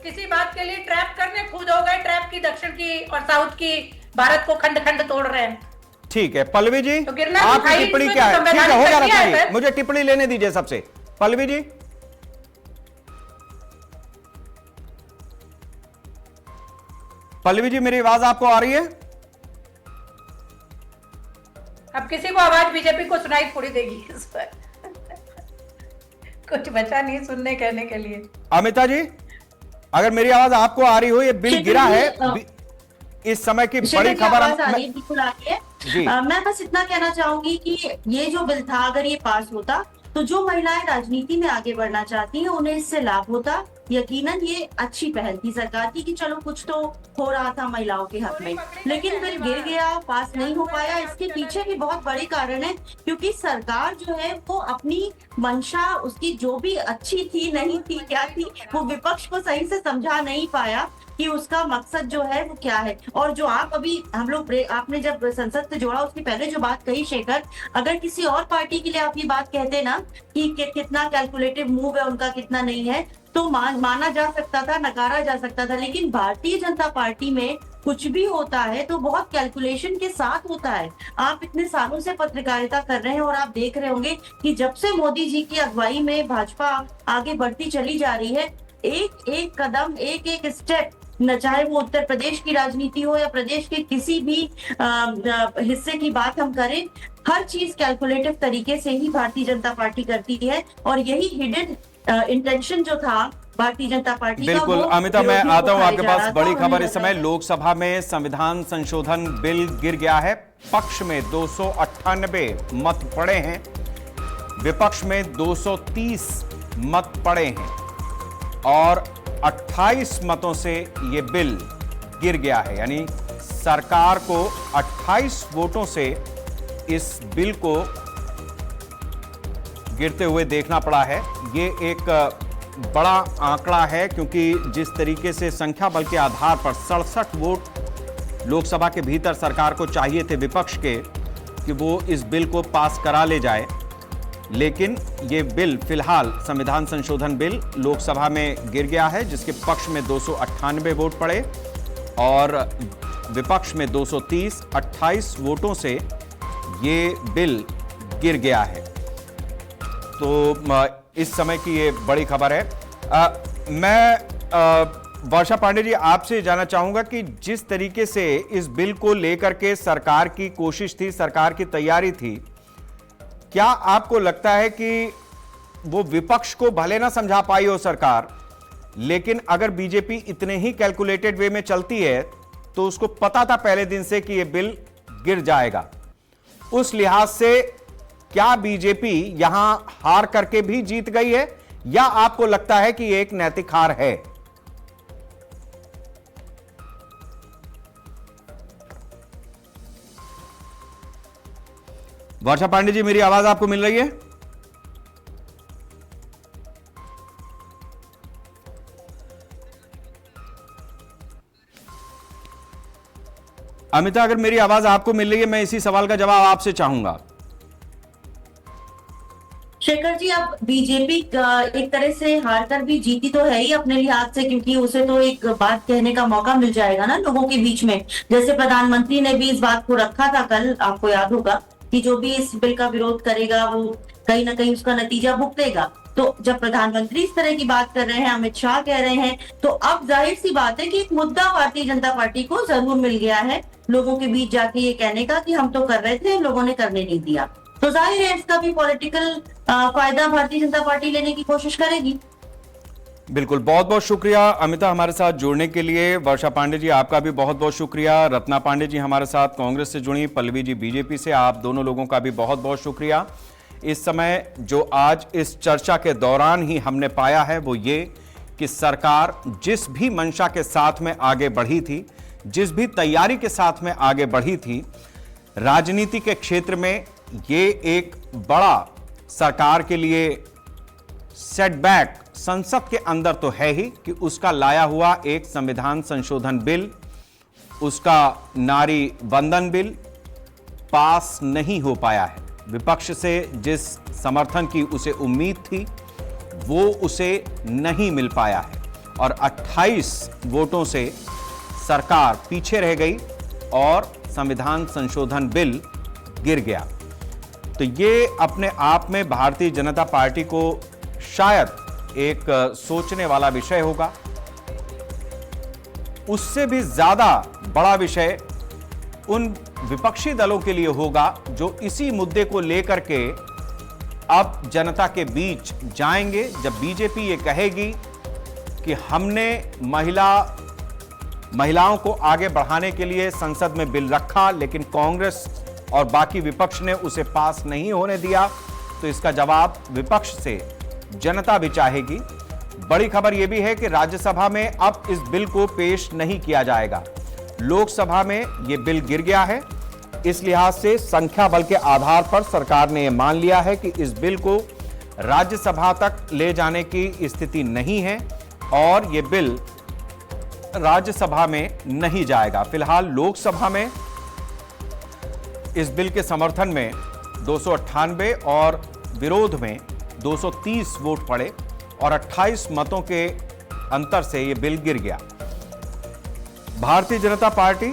किसी बात के लिए ट्रैप करने, खुद हो गए ट्रैप की, दक्षिण की और साउथ की, भारत को खंड खंड तोड़ रहे हैं। ठीक है पल्लवी जी, तो गिरना आपकी टिप्पणी क्या है? ठीक है, होगा रत्ना जी, मुझे टिप्पणी लेने दीजिए सबसे। पल्लवी जी, पल्लवी जी मेरी आवाज आपको आ रही है? अब किसी को आवाज बीजेपी को सुनाई थोड़ी देगी इस पर। कुछ बचा नहीं सुनने कहने के लिए। अमिता जी, अगर मेरी आवाज आपको आ रही हो, ये बिल गिरा है, इस समय की बड़ी खबर बिल्कुल आ रही है। मैं बस इतना कहना चाहूंगी कि ये जो बिल था, अगर ये पास होता तो जो महिलाएं राजनीति में आगे बढ़ना चाहती हैं उन्हें इससे लाभ होता। यकीनन ये अच्छी पहल थी सरकार की कि चलो कुछ तो हो रहा था महिलाओं के हक में, लेकिन बिल गिर गया, पास नहीं हो पाया। इसके पीछे भी बहुत बड़े कारण है, क्योंकि सरकार जो है वो अपनी मंशा, उसकी जो भी अच्छी थी नहीं थी क्या थी, वो विपक्ष को सही से समझा नहीं पाया कि उसका मकसद जो है वो क्या है। और जो आप अभी हम लोग आपने जब संसद से जोड़ा उसके पहले जो बात कही शेखर, अगर किसी और पार्टी के लिए आप ये बात कहते ना कि कितना कैलकुलेटिव मूव है उनका, कितना नहीं है, तो माना जा सकता था, नकारा जा सकता था। लेकिन भारतीय जनता पार्टी में कुछ भी होता है तो बहुत कैलकुलेशन के साथ होता है। आप इतने सालों से पत्रकारिता कर रहे हैं और आप देख रहे होंगे कि जब से मोदी जी की अगुवाई में भाजपा आगे बढ़ती चली जा रही है, एक एक कदम, एक एक स्टेप, न चाहे वो उत्तर प्रदेश की राजनीति हो या प्रदेश के किसी भी हिस्से की बात हम करें, हर चीज कैलकुलेटिव तरीके से ही भारतीय जनता पार्टी करती है। और यही हिडन इंटेंशन जो था भारतीय जनता पार्टी बिल्कुल। अमिता, मैं आता हूं आपके पास बड़ी खबर इस समय। लोकसभा में संविधान संशोधन बिल गिर गया है। पक्ष में 298 मत पड़े हैं, विपक्ष में 230 मत पड़े हैं और 28 मतों से यह बिल गिर गया है। यानी सरकार को 28 वोटों से इस बिल को गिरते हुए देखना पड़ा है। ये एक बड़ा आंकड़ा है, क्योंकि जिस तरीके से संख्या बल के आधार पर 67 वोट लोकसभा के भीतर सरकार को चाहिए थे विपक्ष के कि वो इस बिल को पास करा ले जाए, लेकिन ये बिल फिलहाल संविधान संशोधन बिल लोकसभा में गिर गया है, जिसके पक्ष में 298 वोट पड़े और विपक्ष में 230, 28 वोटों से ये बिल गिर गया है। तो इस समय की ये बड़ी खबर है। मैं वर्षा पांडे जी आपसे जानना चाहूंगा कि जिस तरीके से इस बिल को लेकर के सरकार की कोशिश थी, सरकार की तैयारी थी, क्या आपको लगता है कि वो विपक्ष को भले ना समझा पाई हो सरकार, लेकिन अगर बीजेपी इतने ही कैलकुलेटेड वे में चलती है तो उसको पता था पहले दिन से कि ये बिल गिर जाएगा? उस लिहाज से क्या बीजेपी यहां हार करके भी जीत गई है, या आपको लगता है कि एक नैतिक हार है? वर्षा पांडे जी, मेरी आवाज आपको मिल रही है? अमिता, अगर मेरी आवाज आपको मिल रही है, मैं इसी सवाल का जवाब आपसे चाहूंगा। शेखर जी, अब बीजेपी एक तरह से हार कर भी जीती तो है ही अपने लिहाज से, क्योंकि उसे तो एक बात कहने का मौका मिल जाएगा ना लोगों के बीच में। जैसे प्रधानमंत्री ने भी इस बात को रखा था कल, आपको याद होगा, कि जो भी इस बिल का विरोध करेगा वो कहीं ना कहीं उसका नतीजा भुगतेगा। तो जब प्रधानमंत्री इस तरह की बात कर रहे हैं, अमित शाह कह रहे हैं, तो अब जाहिर सी बात है कि एक मुद्दा भारतीय जनता पार्टी को जरूर मिल गया है लोगों के बीच जाके ये कहने का कि हम तो कर रहे थे, लोगों ने करने नहीं दिया। तो जाहिर है इसका भी पॉलिटिकल फायदा भारतीय जनता पार्टी लेने की कोशिश करेगी। बिल्कुल, बहुत बहुत शुक्रिया अमिता हमारे साथ जुड़ने के लिए। वर्षा पांडे जी, आपका भी बहुत बहुत शुक्रिया। रत्ना पांडे जी हमारे साथ कांग्रेस से जुड़ी, पल्लवी जी बीजेपी से, आप दोनों लोगों का भी बहुत बहुत शुक्रिया। इस समय जो आज इस चर्चा के दौरान ही हमने पाया है वो ये कि सरकार जिस भी मंशा के साथ में आगे बढ़ी थी, जिस भी तैयारी के साथ में आगे बढ़ी थी, राजनीति के क्षेत्र में ये एक बड़ा सरकार के लिए सेटबैक संसद के अंदर तो है ही कि उसका लाया हुआ एक संविधान संशोधन बिल, उसका नारी वंदन बिल पास नहीं हो पाया है। विपक्ष से जिस समर्थन की उसे उम्मीद थी वो उसे नहीं मिल पाया है और 28 वोटों से सरकार पीछे रह गई और संविधान संशोधन बिल गिर गया। तो ये अपने आप में भारतीय जनता पार्टी को शायद एक सोचने वाला विषय होगा। उससे भी ज्यादा बड़ा विषय उन विपक्षी दलों के लिए होगा जो इसी मुद्दे को लेकर के अब जनता के बीच जाएंगे, जब बीजेपी ये कहेगी कि हमने महिलाओं को आगे बढ़ाने के लिए संसद में बिल रखा लेकिन कांग्रेस और बाकी विपक्ष ने उसे पास नहीं होने दिया, तो इसका जवाब विपक्ष से जनता भी चाहेगी। बड़ी खबर यह भी है कि राज्यसभा में अब इस बिल को पेश नहीं किया जाएगा। लोकसभा में यह बिल गिर गया है। इस लिहाज से संख्या बल के आधार पर सरकार ने यह मान लिया है कि इस बिल को राज्यसभा तक ले जाने की स्थिति नहीं है और यह बिल राज्यसभा में नहीं जाएगा। फिलहाल लोकसभा में इस बिल के समर्थन में 298 और विरोध में 230 वोट पड़े और 28 मतों के अंतर से यह बिल गिर गया। भारतीय जनता पार्टी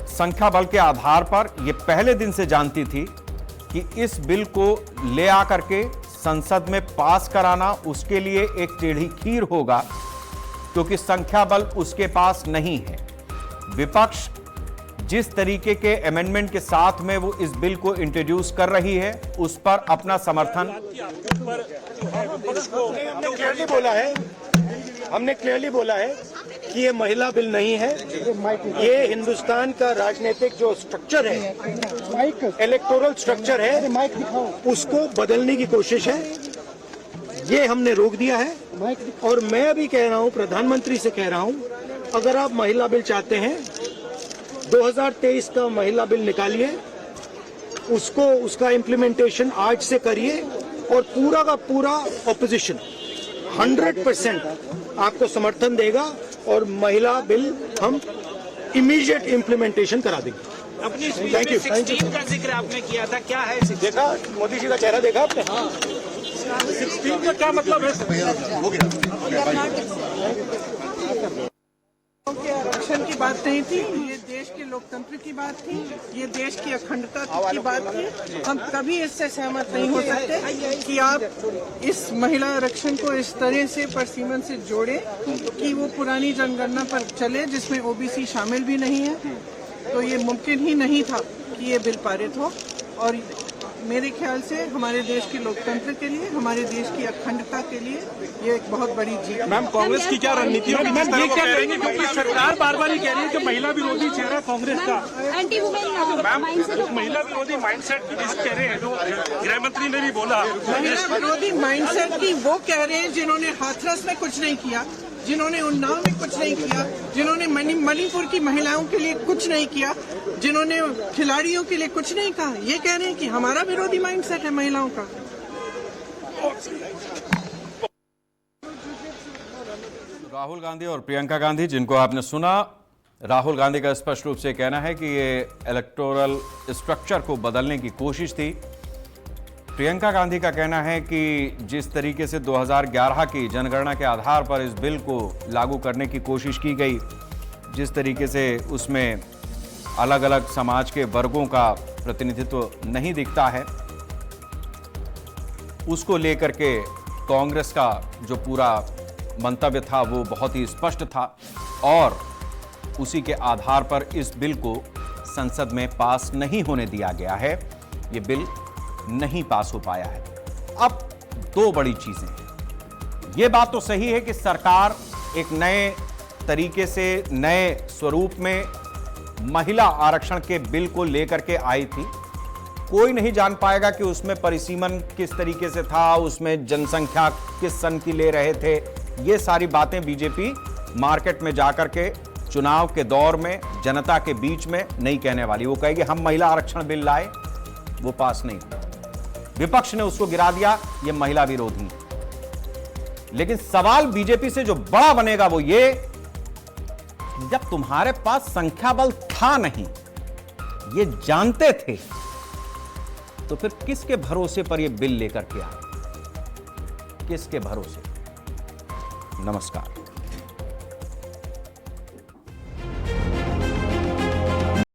संख्या बल के आधार पर यह पहले दिन से जानती थी कि इस बिल को ले आकर के संसद में पास कराना उसके लिए एक टेढ़ी खीर होगा, क्योंकि संख्या बल उसके पास नहीं है। विपक्ष जिस तरीके के अमेंडमेंट के साथ में वो इस बिल को इंट्रोड्यूस कर रही है उस पर अपना समर्थन हमने क्लियरली बोला है कि ये महिला बिल नहीं है। ये हिंदुस्तान का राजनीतिक जो स्ट्रक्चर है, इलेक्टोरल स्ट्रक्चर है, उसको बदलने की कोशिश है। ये हमने रोक दिया है और मैं अभी कह रहा हूं, प्रधानमंत्री से कह रहा हूं, अगर आप महिला बिल चाहते हैं 2023 का महिला बिल निकालिए, उसका इम्प्लीमेंटेशन आज से करिए और पूरा का पूरा ऑपोजिशन 100% आपको समर्थन देगा और महिला बिल हम इमीडिएट इम्प्लीमेंटेशन करा देंगे। अपनी थैंक यू। 16 का जिक्र आपने किया था, क्या है 16? देखा मोदी जी का चेहरा देखा आपने? 16 का क्या मतलब है? के आरक्षण की बात नहीं थी, ये देश के लोकतंत्र की बात थी, ये देश की अखंडता की बात थी। हम कभी इससे सहमत नहीं हो सकते कि आप इस महिला आरक्षण को इस तरह से परसीमन से जोड़ें कि वो पुरानी जनगणना पर चले जिसमें ओबीसी शामिल भी नहीं है। तो ये मुमकिन ही नहीं था कि ये बिल पारित हो और मेरे ख्याल से हमारे देश के लोकतंत्र के लिए, हमारे देश की अखंडता के लिए ये एक बहुत बड़ी जीत है। मैम, कांग्रेस की क्या रणनीति होगी? मैम, ये क्या करेंगे क्योंकि सरकार बार बार ही कह रही है कि महिला विरोधी चेहरा कांग्रेस का। मैम, महिला विरोधी माइंडसेट की जिस कह रहे हैं, जो गृह मंत्री ने भी बोला, महिला विरोधी माइंडसेट की वो कह रहे हैं जिन्होंने हाथरस में कुछ नहीं किया, जिन्होंने उन्नाव में कुछ नहीं किया, जिन्होंने मणिपुर की महिलाओं के लिए कुछ नहीं किया, जिन्होंने खिलाड़ियों के लिए कुछ नहीं कहा। ये कह रहे हैं कि हमारा विरोधी माइंडसेट है महिलाओं का। राहुल गांधी और प्रियंका गांधी, जिनको आपने सुना, राहुल गांधी का स्पष्ट रूप से कहना है कि ये इलेक्टोरल स्ट्रक्चर को बदलने की कोशिश थी। प्रियंका गांधी का कहना है कि जिस तरीके से 2011 की जनगणना के आधार पर इस बिल को लागू करने की कोशिश की गई, जिस तरीके से उसमें अलग अलग समाज के वर्गों का प्रतिनिधित्व नहीं दिखता है, उसको लेकर के कांग्रेस का जो पूरा मंतव्य था वो बहुत ही स्पष्ट था और उसी के आधार पर इस बिल को संसद में पास नहीं होने दिया गया है। ये बिल नहीं पास हो पाया है। अब दो बड़ी चीजें हैं। यह बात तो सही है कि सरकार एक नए तरीके से, नए स्वरूप में महिला आरक्षण के बिल को लेकर के आई थी कोई नहीं जान पाएगा कि उसमें परिसीमन किस तरीके से था, उसमें जनसंख्या किस सन की ले रहे थे। ये सारी बातें बीजेपी मार्केट में जाकर के चुनाव के दौर में जनता के बीच में नहीं कहने वाली। वो कहेगी हम महिला आरक्षण बिल लाए, वो पास नहीं हुआ, विपक्ष ने उसको गिरा दिया, ये महिला विरोधी। लेकिन सवाल बीजेपी से जो बड़ा बनेगा वो ये, जब तुम्हारे पास संख्या बल था नहीं, ये जानते थे, तो फिर किसके भरोसे पर ये बिल लेकर के आए? किसके भरोसे? नमस्कार।